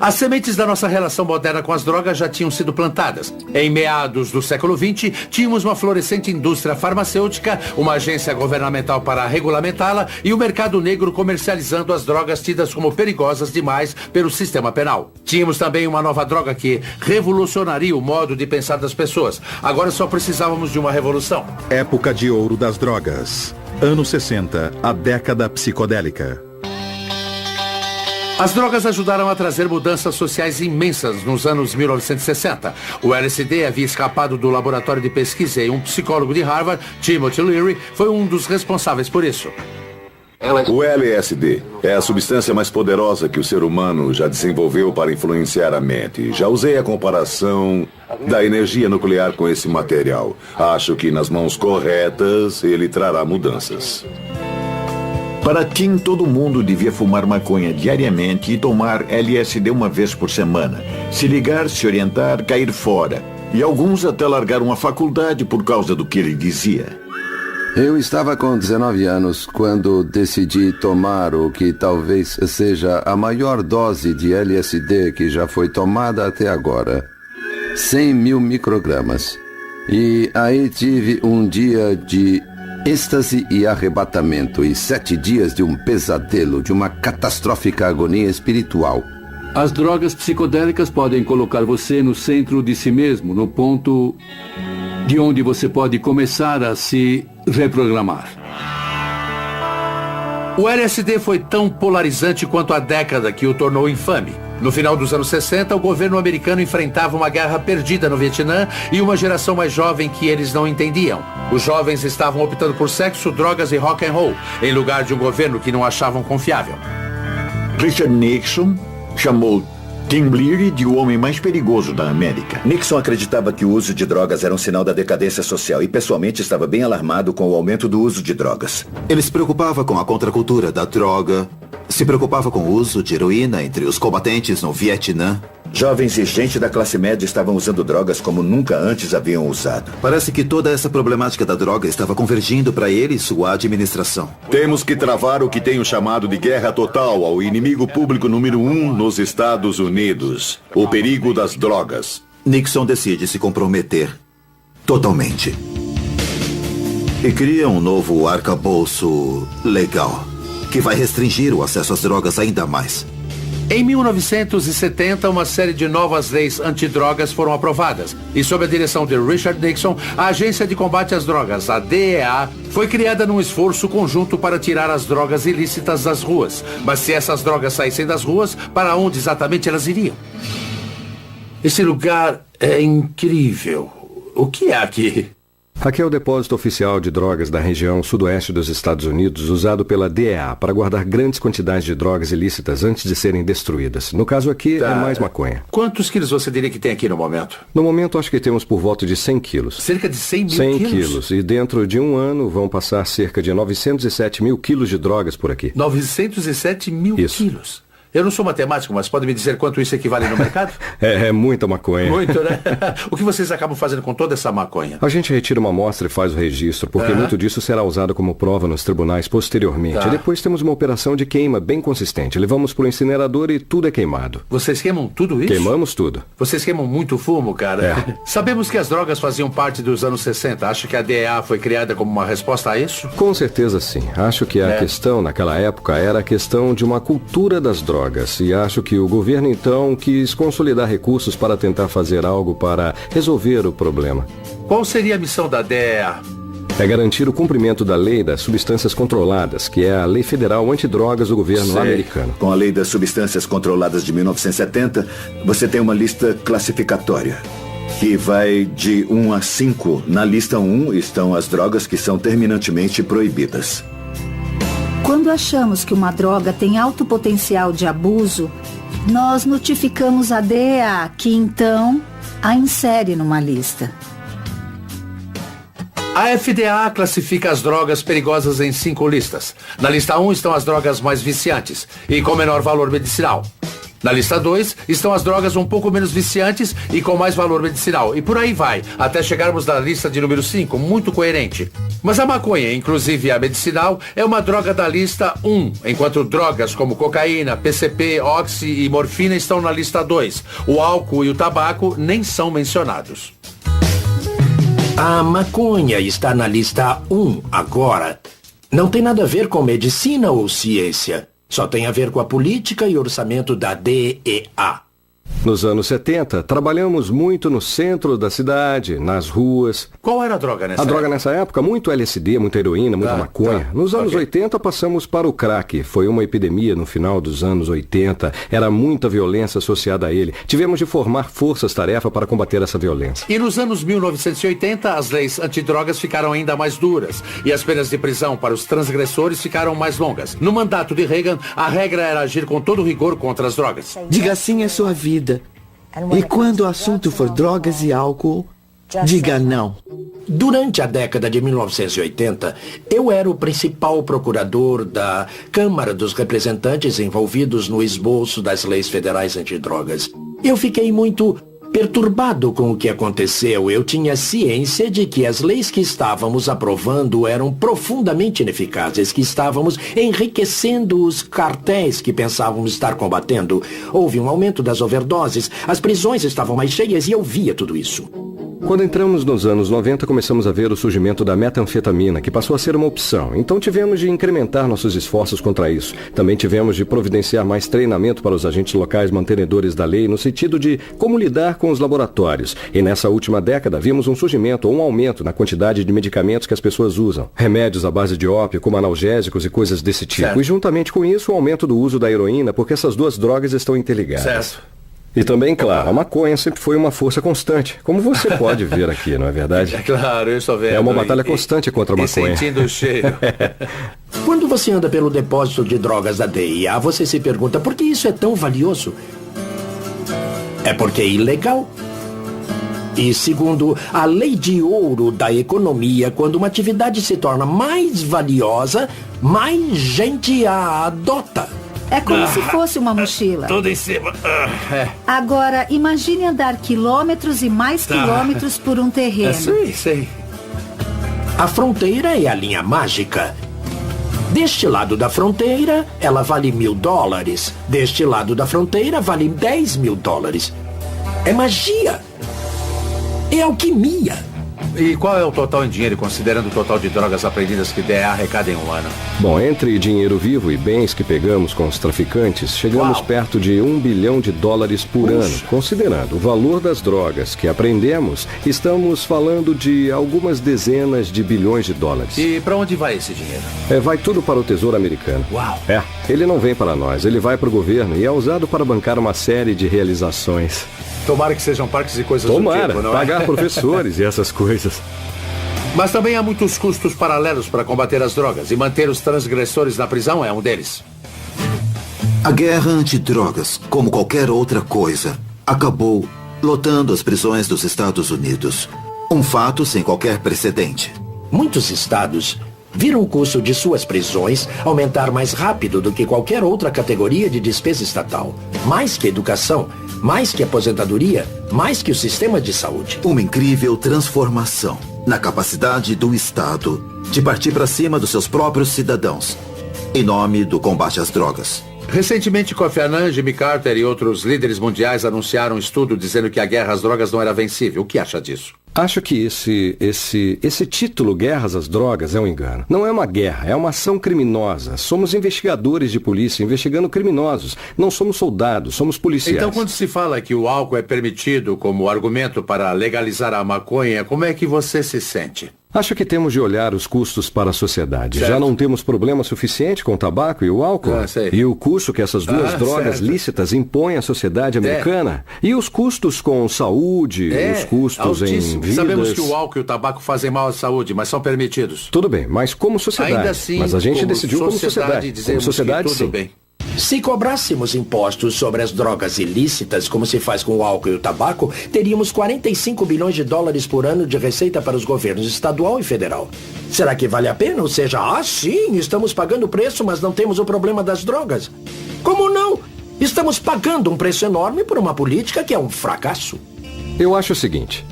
S2: As sementes da nossa relação moderna com as drogas já tinham sido plantadas. Em meados do século XX, tínhamos uma florescente indústria farmacêutica, uma agência governamental para regulamentá-la e o mercado negro comercializando as drogas tidas como perigosas demais pelo sistema penal. Tínhamos também uma nova droga que revolucionaria o modo de pensar das pessoas. Agora só precisávamos de uma revolução.
S1: Época de ouro das drogas. Anos 60, a década psicodélica.
S2: As drogas ajudaram a trazer mudanças sociais imensas nos anos 1960. O LSD havia escapado do laboratório de pesquisa e um psicólogo de Harvard, Timothy Leary, foi um dos responsáveis por isso.
S22: O LSD é a substância mais poderosa que o ser humano já desenvolveu para influenciar a mente. Já usei a comparação da energia nuclear com esse material. Acho que nas mãos corretas ele trará mudanças.
S13: Para Tim, todo mundo devia fumar maconha diariamente e tomar LSD uma vez por semana. Se ligar, se orientar, cair fora. E alguns até largaram a faculdade por causa do que ele dizia.
S9: Eu estava com 19 anos quando decidi tomar o que talvez seja a maior dose de LSD que já foi tomada até agora. 100 mil microgramas. E aí tive um dia de Êxtase e arrebatamento e 7 dias de um pesadelo, de uma catastrófica agonia espiritual.
S7: As drogas psicodélicas podem colocar você no centro de si mesmo, no ponto de onde você pode começar a se reprogramar.
S2: O LSD foi tão polarizante quanto a década que o tornou infame. No final dos anos 60, o governo americano enfrentava uma guerra perdida no Vietnã e uma geração mais jovem que eles não entendiam. Os jovens estavam optando por sexo, drogas e rock and roll, em lugar de um governo que não achavam confiável.
S13: Richard Nixon chamou Tim Leary de o homem mais perigoso da América.
S15: Nixon acreditava que o uso de drogas era um sinal da decadência social e pessoalmente estava bem alarmado com o aumento do uso de drogas.
S6: Ele se preocupava com a contracultura da droga, se preocupava com o uso de heroína entre os combatentes no Vietnã.
S15: Jovens e gente da classe média estavam usando drogas como nunca antes haviam usado.
S6: Parece que toda essa problemática da droga estava convergindo para ele e sua administração.
S22: Temos que travar o que tenho chamado de guerra total ao inimigo público número 1 nos Estados Unidos. O perigo das drogas.
S6: Nixon decide se comprometer totalmente. E cria um novo arcabouço legal, que vai restringir o acesso às drogas ainda mais.
S2: Em 1970, uma série de novas leis antidrogas foram aprovadas. E sob a direção de Richard Nixon, a Agência de Combate às Drogas, a DEA, foi criada num esforço conjunto para tirar as drogas ilícitas das ruas. Mas se essas drogas saíssem das ruas, para onde exatamente elas iriam? Esse lugar é incrível. O que é aqui?
S21: Aqui é o depósito oficial de drogas da região sudoeste dos Estados Unidos, usado pela DEA para guardar grandes quantidades de drogas ilícitas antes de serem destruídas. No caso aqui, é mais maconha.
S2: Quantos quilos você diria que tem aqui no momento?
S21: No momento, acho que temos por volta de 100 quilos.
S2: Cerca de 100 mil
S21: 100
S2: quilos?
S21: quilos. E dentro de um ano vão passar cerca de 907 mil quilos de drogas por aqui.
S2: 907 mil quilos? Eu não sou matemático, mas pode me dizer quanto isso equivale no mercado?
S21: É muita maconha.
S2: Muito, né? O que vocês acabam fazendo com toda essa maconha?
S21: A gente retira uma amostra e faz o registro, porque muito disso será usado como prova nos tribunais posteriormente. E depois temos uma operação de queima bem consistente. Levamos para o incinerador e tudo é queimado.
S2: Vocês queimam tudo isso?
S21: Queimamos tudo.
S2: Vocês queimam muito fumo, cara? Sabemos que as drogas faziam parte dos anos 60. Acha que a DEA foi criada como uma resposta a isso?
S21: Com certeza sim. Acho que a questão naquela época era a questão de uma cultura das drogas. E acho que o governo então quis consolidar recursos para tentar fazer algo para resolver o problema.
S2: Qual seria a missão da DEA?
S21: É garantir o cumprimento da lei das substâncias controladas, que é a lei federal antidrogas do governo americano.
S15: Com a lei das substâncias controladas de 1970, você tem uma lista classificatória, que vai de 1 a 5. Na lista 1 estão as drogas que são terminantemente proibidas.
S20: Quando achamos que uma droga tem alto potencial de abuso, nós notificamos a DEA, que então a insere numa lista.
S2: A FDA classifica as drogas perigosas em 5 listas. Na lista 1 estão as drogas mais viciantes e com menor valor medicinal. Na lista 2 estão as drogas um pouco menos viciantes e com mais valor medicinal. E por aí vai, até chegarmos na lista de número 5, muito coerente. Mas a maconha, inclusive a medicinal, é uma droga da lista 1, enquanto drogas como cocaína, PCP, oxi e morfina estão na lista 2. O álcool e o tabaco nem são mencionados.
S3: A maconha está na lista 1 agora. Não tem nada a ver com medicina ou ciência. Só tem a ver com a política e orçamento da DEA.
S21: Nos anos 70, trabalhamos muito no centro da cidade, nas ruas.
S2: Qual era a droga nessa época?
S21: A droga nessa época, muito LSD, muita heroína, muita maconha. Nos anos 80, passamos para o crack. Foi uma epidemia no final dos anos 80. Era muita violência associada a ele. Tivemos de formar forças-tarefa para combater essa violência.
S2: E nos anos 1980, as leis antidrogas ficaram ainda mais duras. E as penas de prisão para os transgressores ficaram mais longas. No mandato de Reagan, a regra era agir com todo rigor contra as drogas.
S10: Diga sim à sua vida. E quando o assunto for drogas e álcool, diga não.
S3: Durante a década de 1980, eu era o principal procurador da Câmara dos Representantes envolvidos no esboço das leis federais antidrogas. Eu fiquei muito perturbado com o que aconteceu. Eu tinha ciência de que as leis que estávamos aprovando eram profundamente ineficazes, que estávamos enriquecendo os cartéis que pensávamos estar combatendo. Houve um aumento das overdoses, as prisões estavam mais cheias e eu via tudo isso.
S21: Quando entramos nos anos 90, começamos a ver o surgimento da metanfetamina, que passou a ser uma opção. Então tivemos de incrementar nossos esforços contra isso. Também tivemos de providenciar mais treinamento para os agentes locais mantenedores da lei, no sentido de como lidar com os laboratórios. E nessa última década, vimos um surgimento ou um aumento na quantidade de medicamentos que as pessoas usam. Remédios à base de ópio, como analgésicos e coisas desse tipo. Certo. E juntamente com isso, o aumento do uso da heroína, porque essas duas drogas estão interligadas.
S2: Certo.
S21: E também, claro, a maconha sempre foi uma força constante, como você pode ver aqui, não é verdade?
S2: É claro, eu estou vendo.
S21: É uma batalha constante contra a maconha.
S2: Sentindo o cheiro.
S3: Quando você anda pelo depósito de drogas da DEA, você se pergunta por que isso é tão valioso? É porque é ilegal. E segundo a lei de ouro da economia, quando uma atividade se torna mais valiosa, mais gente a adota.
S20: É como se fosse uma mochila.
S2: Tudo em cima.
S20: Agora, imagine andar quilômetros e mais quilômetros por um terreno.
S2: Sei.
S3: A fronteira é a linha mágica. Deste lado da fronteira, ela vale $1.000. Deste lado da fronteira, vale $10.000. É magia. É alquimia.
S2: E qual é o total em dinheiro, considerando o total de drogas apreendidas que DEA arrecada em um ano?
S21: Bom, entre dinheiro vivo e bens que pegamos com os traficantes, chegamos perto de $1 bilhão por ano. Considerando o valor das drogas que apreendemos, estamos falando de algumas dezenas de bilhões de dólares.
S2: E para onde vai esse dinheiro?
S21: Vai tudo para o Tesouro Americano.
S2: Uau!
S21: Ele não vem para nós, ele vai para o governo e é usado para bancar uma série de realizações.
S2: Tomara que sejam parques e coisas do tipo, não é?
S21: Pagar professores e essas coisas.
S2: Mas também há muitos custos paralelos para combater as drogas, e manter os transgressores na prisão é um deles.
S6: A guerra antidrogas, como qualquer outra coisa, acabou lotando as prisões dos Estados Unidos. Um fato sem qualquer precedente.
S3: Muitos estados viram o custo de suas prisões aumentar mais rápido do que qualquer outra categoria de despesa estatal. Mais que educação, mais que aposentadoria, mais que o sistema de saúde.
S6: Uma incrível transformação na capacidade do Estado de partir para cima dos seus próprios cidadãos, em nome do combate às drogas.
S2: Recentemente, Kofi Annan, Jimmy Carter e outros líderes mundiais anunciaram um estudo dizendo que a guerra às drogas não era vencível. O que acha disso?
S21: Acho que esse título, Guerras às Drogas, é um engano. Não é uma guerra, é uma ação criminosa. Somos investigadores de polícia investigando criminosos. Não somos soldados, somos policiais.
S2: Então, quando se fala que o álcool é permitido como argumento para legalizar a maconha, como é que você se sente?
S21: Acho que temos de olhar os custos para a sociedade.
S2: Certo.
S21: Já não temos problema suficiente com o tabaco e o álcool? E o custo que essas duas drogas lícitas impõem à sociedade americana? E os custos com saúde, os custos
S2: altíssimo.
S21: Em vidas?
S2: Sabemos que o álcool e o tabaco fazem mal à saúde, mas são permitidos.
S21: Tudo bem, mas como sociedade.
S2: Ainda assim,
S21: mas a gente decidiu como sociedade. Como sociedade,
S2: tudo
S21: sim.
S2: Bem.
S3: Se cobrássemos impostos sobre as drogas ilícitas, como se faz com o álcool e o tabaco, teríamos $45 bilhões por ano de receita para os governos estadual e federal. Será que vale a pena? Ou seja, sim, estamos pagando o preço, mas não temos o problema das drogas. Como não? Estamos pagando um preço enorme por uma política que é um fracasso.
S21: Eu acho o seguinte.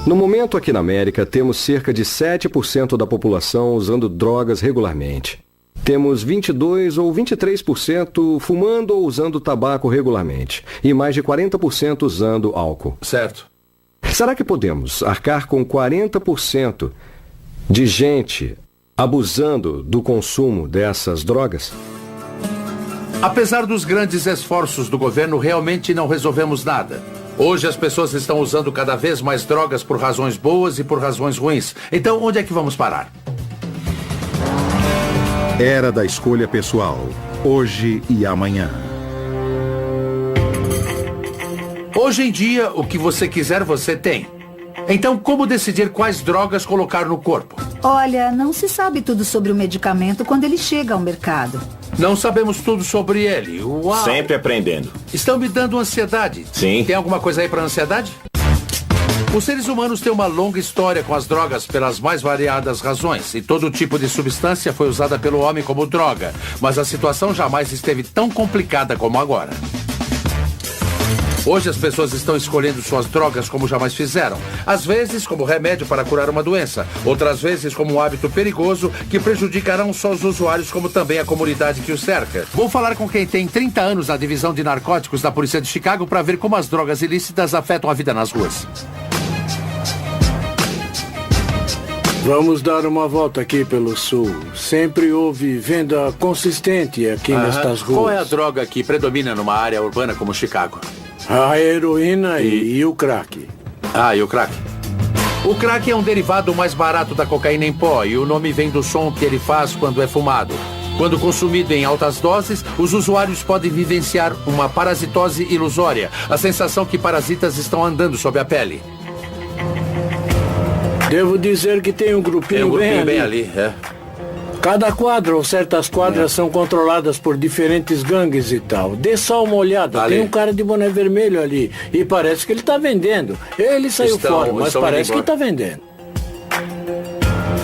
S21: No momento aqui na América, temos cerca de 7% da população usando drogas regularmente. Temos 22% ou 23% fumando ou usando tabaco regularmente. E mais de 40% usando álcool.
S2: Certo.
S21: Será que podemos arcar com 40% de gente abusando do consumo dessas drogas?
S2: Apesar dos grandes esforços do governo, realmente não resolvemos nada. Hoje as pessoas estão usando cada vez mais drogas por razões boas e por razões ruins. Então, onde é que vamos parar?
S1: Era da escolha pessoal, hoje e amanhã.
S2: Hoje em dia, o que você quiser, você tem. Então, como decidir quais drogas colocar no corpo?
S20: Olha, não se sabe tudo sobre o medicamento quando ele chega ao mercado.
S2: Não sabemos tudo sobre ele. Uau!
S19: Sempre aprendendo.
S2: Estão me dando ansiedade.
S19: Sim.
S2: Tem alguma coisa aí para ansiedade? Os seres humanos têm uma longa história com as drogas pelas mais variadas razões, e todo tipo de substância foi usada pelo homem como droga, mas a situação jamais esteve tão complicada como agora. Hoje as pessoas estão escolhendo suas drogas como jamais fizeram. Às vezes como remédio para curar uma doença, outras vezes como um hábito perigoso que prejudicará não só os usuários como também a comunidade que os cerca. Vou falar com quem tem 30 anos na divisão de narcóticos da Polícia de Chicago para ver como as drogas ilícitas afetam a vida nas ruas.
S4: Vamos dar uma volta aqui pelo sul. Sempre houve venda consistente aqui nestas ruas.
S2: Qual é a droga que predomina numa área urbana como Chicago?
S4: A heroína e o crack.
S2: E o crack? O crack é um derivado mais barato da cocaína em pó e o nome vem do som que ele faz quando é fumado. Quando consumido em altas doses, os usuários podem vivenciar uma parasitose ilusória, a sensação que parasitas estão andando sob a pele.
S4: Devo dizer que tem um grupinho,
S2: bem ali.
S4: Cada quadra ou certas quadras são controladas por diferentes gangues e tal. Dê só uma olhada. Ali. Tem um cara de boné vermelho ali. E parece que ele está vendendo. Ele saiu fora, mas parece que está vendendo.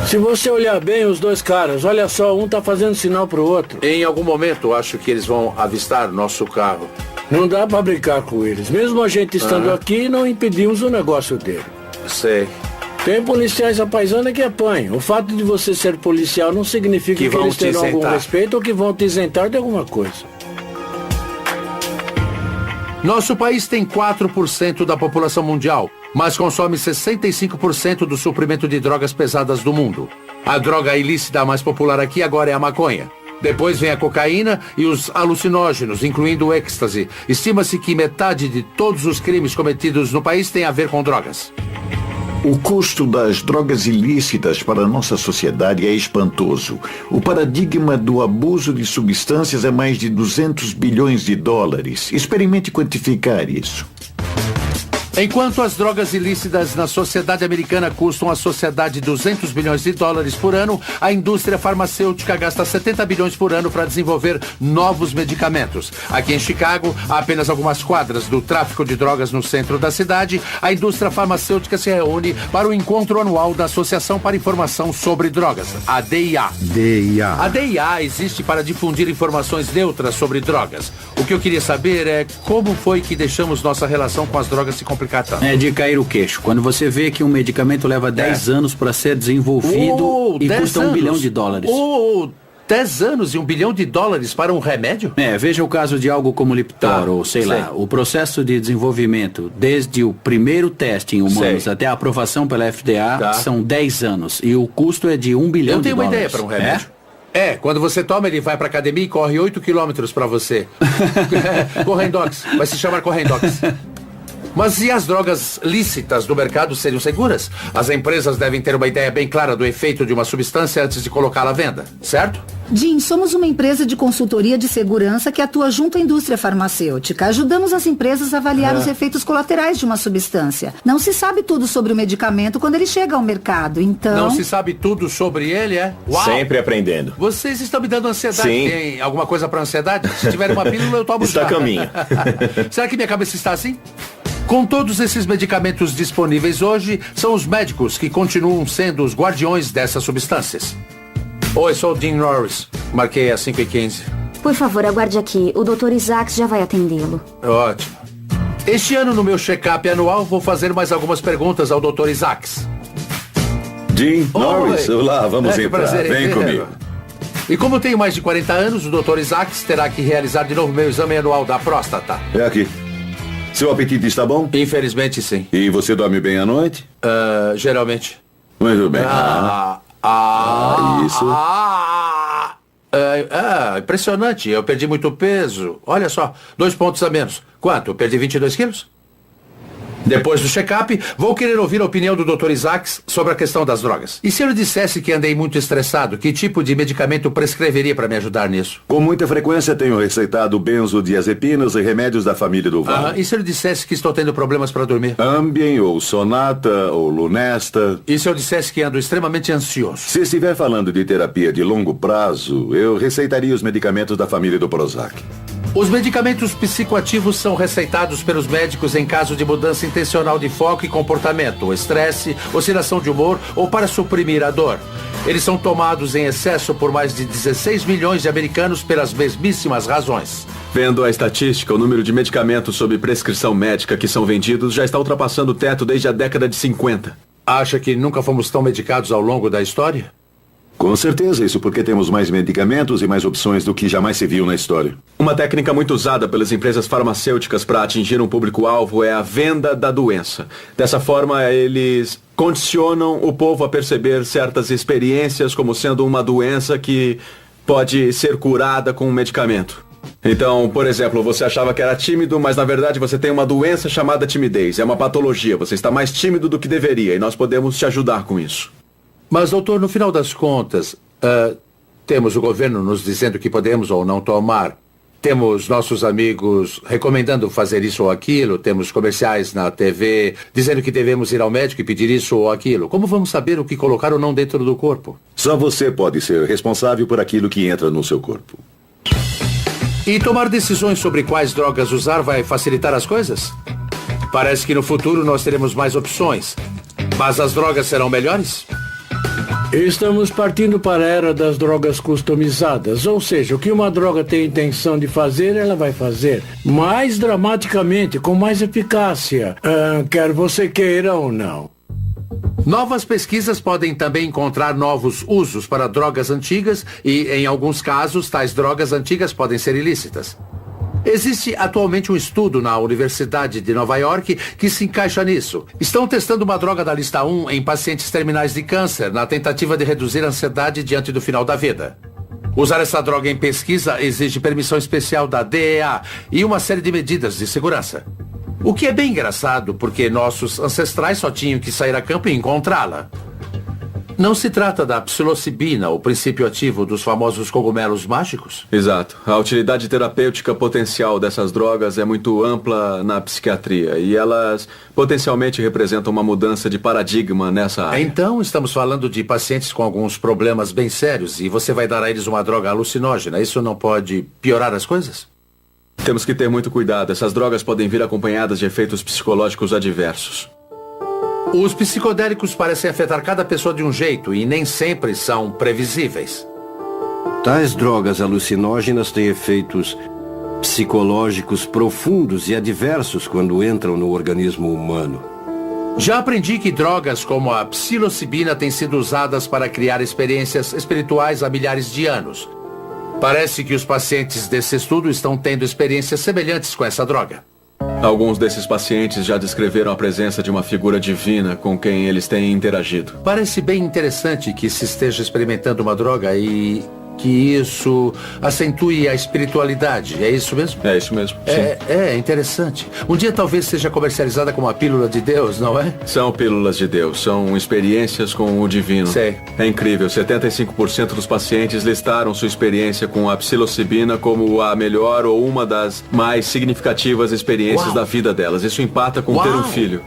S4: Se você olhar bem os dois caras, olha só, um está fazendo sinal pro outro.
S2: Em algum momento, acho que eles vão avistar nosso carro.
S4: Não dá para brincar com eles. Mesmo a gente estando aqui, não impedimos o negócio dele.
S2: Sei.
S4: Tem policiais à paisana que apanham. O fato de você ser policial não significa que eles terão algum respeito ou que vão te isentar de alguma coisa.
S2: Nosso país tem 4% da população mundial, mas consome 65% do suprimento de drogas pesadas do mundo. A droga ilícita mais popular aqui agora é a maconha. Depois vem a cocaína e os alucinógenos, incluindo o êxtase. Estima-se que metade de todos os crimes cometidos no país tem a ver com drogas.
S13: O custo das drogas ilícitas para a nossa sociedade é espantoso. O paradigma do abuso de substâncias é mais de 200 bilhões de dólares. Experimente quantificar isso.
S2: Enquanto as drogas ilícitas na sociedade americana custam à sociedade 200 bilhões de dólares por ano, a indústria farmacêutica gasta 70 bilhões por ano para desenvolver novos medicamentos. Aqui em Chicago, há apenas algumas quadras do tráfico de drogas no centro da cidade. A indústria farmacêutica se reúne para o encontro anual da Associação para Informação sobre Drogas, a DIA. A DIA existe para difundir informações neutras sobre drogas. O que eu queria saber é como foi que deixamos nossa relação com as drogas se complicar tanto.
S12: É de cair o queixo. Quando você vê que um medicamento leva 10 anos para ser desenvolvido e custa $1 bilhão.
S2: 10 anos e $1 bilhão para um remédio?
S12: Veja o caso de algo como Lipitor, ou sei lá, o processo de desenvolvimento, desde o primeiro teste em humanos até a aprovação pela FDA, são 10 anos. E o custo é de $1 bilhão.
S2: Eu tenho uma ideia para um remédio. Quando você toma, ele vai pra academia e corre 8 quilômetros pra você. Correndox, vai se chamar Correndox. Mas e as drogas lícitas do mercado seriam seguras? As empresas devem ter uma ideia bem clara do efeito de uma substância antes de colocá-la à venda, certo?
S20: Jim, somos uma empresa de consultoria de segurança que atua junto à indústria farmacêutica. Ajudamos as empresas a avaliar os efeitos colaterais de uma substância. Não se sabe tudo sobre o medicamento quando ele chega ao mercado, então...
S2: Não se sabe tudo sobre ele, é?
S19: Uau! Sempre aprendendo.
S2: Vocês estão me dando ansiedade.
S19: Sim.
S2: Tem alguma coisa para ansiedade? Se tiver uma pílula, eu tomo
S19: Está a caminho.
S2: Será que minha cabeça está assim? Com todos esses medicamentos disponíveis hoje, são os médicos que continuam sendo os guardiões dessas substâncias. Oi, sou o Dean Norris. Marquei às 5h15.
S17: Por favor, aguarde aqui. O Dr. Isaacs já vai atendê-lo.
S2: Ótimo. Este ano, no meu check-up anual, vou fazer mais algumas perguntas ao Dr. Isaacs.
S22: Dean Norris, olá, vamos entrar.
S2: Prazer,
S22: vem comigo.
S2: E como eu tenho mais de 40 anos, o Dr. Isaacs terá que realizar de novo meu exame anual da próstata.
S22: É aqui. Seu apetite está bom?
S2: Infelizmente, sim.
S22: E você dorme bem à noite?
S2: Geralmente.
S22: Muito bem. Isso.
S2: Impressionante. Eu perdi muito peso. Olha só, 2 pontos a menos. Quanto? Eu perdi 22 quilos? Depois do check-up, vou querer ouvir a opinião do Dr. Isaacs sobre a questão das drogas. E se eu lhe dissesse que andei muito estressado, que tipo de medicamento prescreveria para me ajudar nisso?
S22: Com muita frequência tenho receitado benzodiazepinas e remédios da família do Vale.
S2: E se eu lhe dissesse que estou tendo problemas para dormir?
S22: Ambien, ou Sonata, ou Lunesta.
S2: E se eu dissesse que ando extremamente ansioso?
S22: Se estiver falando de terapia de longo prazo, eu receitaria os medicamentos da família do Prozac.
S2: Os medicamentos psicoativos são receitados pelos médicos em caso de mudança intencional de foco e comportamento, estresse, oscilação de humor ou para suprimir a dor. Eles são tomados em excesso por mais de 16 milhões de americanos pelas mesmíssimas razões.
S14: Vendo a estatística, o número de medicamentos sob prescrição médica que são vendidos já está ultrapassando o teto desde a década de 50.
S2: Acha que nunca fomos tão medicados ao longo da história?
S22: Com certeza, isso porque temos mais medicamentos e mais opções do que jamais se viu na história.
S14: Uma técnica muito usada pelas empresas farmacêuticas para atingir um público-alvo é a venda da doença. Dessa forma, eles condicionam o povo a perceber certas experiências como sendo uma doença que pode ser curada com um medicamento. Então, por exemplo, você achava que era tímido, mas na verdade você tem uma doença chamada timidez. É uma patologia, você está mais tímido do que deveria e nós podemos te ajudar com isso.
S2: Mas, doutor, no final das contas, temos o governo nos dizendo que podemos ou não tomar. Temos nossos amigos recomendando fazer isso ou aquilo. Temos comerciais na TV dizendo que devemos ir ao médico e pedir isso ou aquilo. Como vamos saber o que colocar ou não dentro do corpo?
S22: Só você pode ser responsável por aquilo que entra no seu corpo.
S2: E tomar decisões sobre quais drogas usar vai facilitar as coisas? Parece que no futuro nós teremos mais opções. Mas as drogas serão melhores?
S4: Estamos partindo para a era das drogas customizadas, ou seja, o que uma droga tem intenção de fazer, ela vai fazer mais dramaticamente, com mais eficácia, quer você queira ou não.
S2: Novas pesquisas podem também encontrar novos usos para drogas antigas e, em alguns casos, tais drogas antigas podem ser ilícitas. Existe atualmente um estudo na Universidade de Nova York que se encaixa nisso. Estão testando uma droga da lista 1 em pacientes terminais de câncer, na tentativa de reduzir a ansiedade diante do final da vida. Usar essa droga em pesquisa exige permissão especial da DEA e uma série de medidas de segurança. O que é bem engraçado, porque nossos ancestrais só tinham que sair a campo e encontrá-la. Não se trata da psilocibina, o princípio ativo dos famosos cogumelos mágicos?
S14: Exato. A utilidade terapêutica potencial dessas drogas é muito ampla na psiquiatria e elas potencialmente representam uma mudança de paradigma nessa área.
S2: Então, estamos falando de pacientes com alguns problemas bem sérios e você vai dar a eles uma droga alucinógena. Isso não pode piorar as coisas?
S14: Temos que ter muito cuidado. Essas drogas podem vir acompanhadas de efeitos psicológicos adversos.
S2: Os psicodélicos parecem afetar cada pessoa de um jeito e nem sempre são previsíveis.
S18: Tais drogas alucinógenas têm efeitos psicológicos profundos e adversos quando entram no organismo humano.
S2: Já aprendi que drogas como a psilocibina têm sido usadas para criar experiências espirituais há milhares de anos. Parece que os pacientes desse estudo estão tendo experiências semelhantes com essa droga.
S14: Alguns desses pacientes já descreveram a presença de uma figura divina com quem eles têm interagido.
S2: Parece bem interessante que se esteja experimentando uma droga e que isso acentue a espiritualidade. É isso mesmo?
S14: É isso mesmo.
S2: É interessante. Um dia talvez seja comercializada como a pílula de Deus, não é?
S14: São pílulas de Deus. São experiências com o divino.
S2: Sei.
S14: É incrível. 75% dos pacientes listaram sua experiência com a psilocibina como a melhor ou uma das mais significativas experiências da vida delas. Isso empata com ter um filho.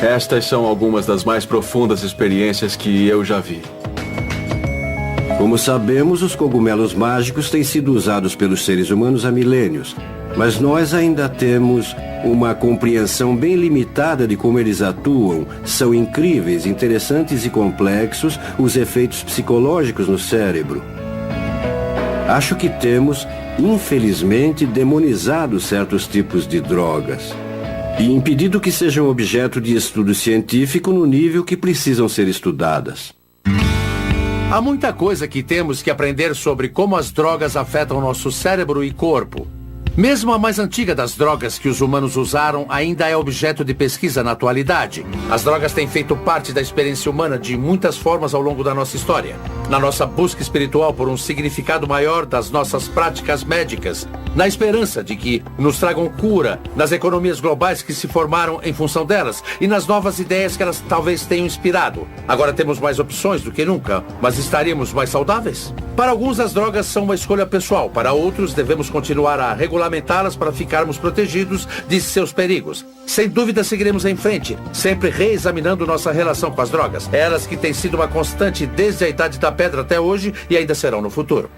S14: Estas são algumas das mais profundas experiências que eu já vi.
S18: Como sabemos, os cogumelos mágicos têm sido usados pelos seres humanos há milênios, mas nós ainda temos uma compreensão bem limitada de como eles atuam. São incríveis, interessantes e complexos os efeitos psicológicos no cérebro. Acho que temos, infelizmente, demonizado certos tipos de drogas e impedido que sejam objeto de estudo científico no nível que precisam ser estudadas.
S2: Há muita coisa que temos que aprender sobre como as drogas afetam nosso cérebro e corpo. Mesmo a mais antiga das drogas que os humanos usaram ainda é objeto de pesquisa na atualidade. As drogas têm feito parte da experiência humana de muitas formas ao longo da nossa história. Na nossa busca espiritual por um significado maior das nossas práticas médicas, na esperança de que nos tragam cura, nas economias globais que se formaram em função delas e nas novas ideias que elas talvez tenham inspirado. Agora temos mais opções do que nunca, mas estaríamos mais saudáveis? Para alguns, as drogas são uma escolha pessoal. Para outros, devemos continuar a regulamentá-las para ficarmos protegidos de seus perigos. Sem dúvida, seguiremos em frente, sempre reexaminando nossa relação com as drogas. Elas que têm sido uma constante desde a Idade da Pedra até hoje e ainda serão no futuro.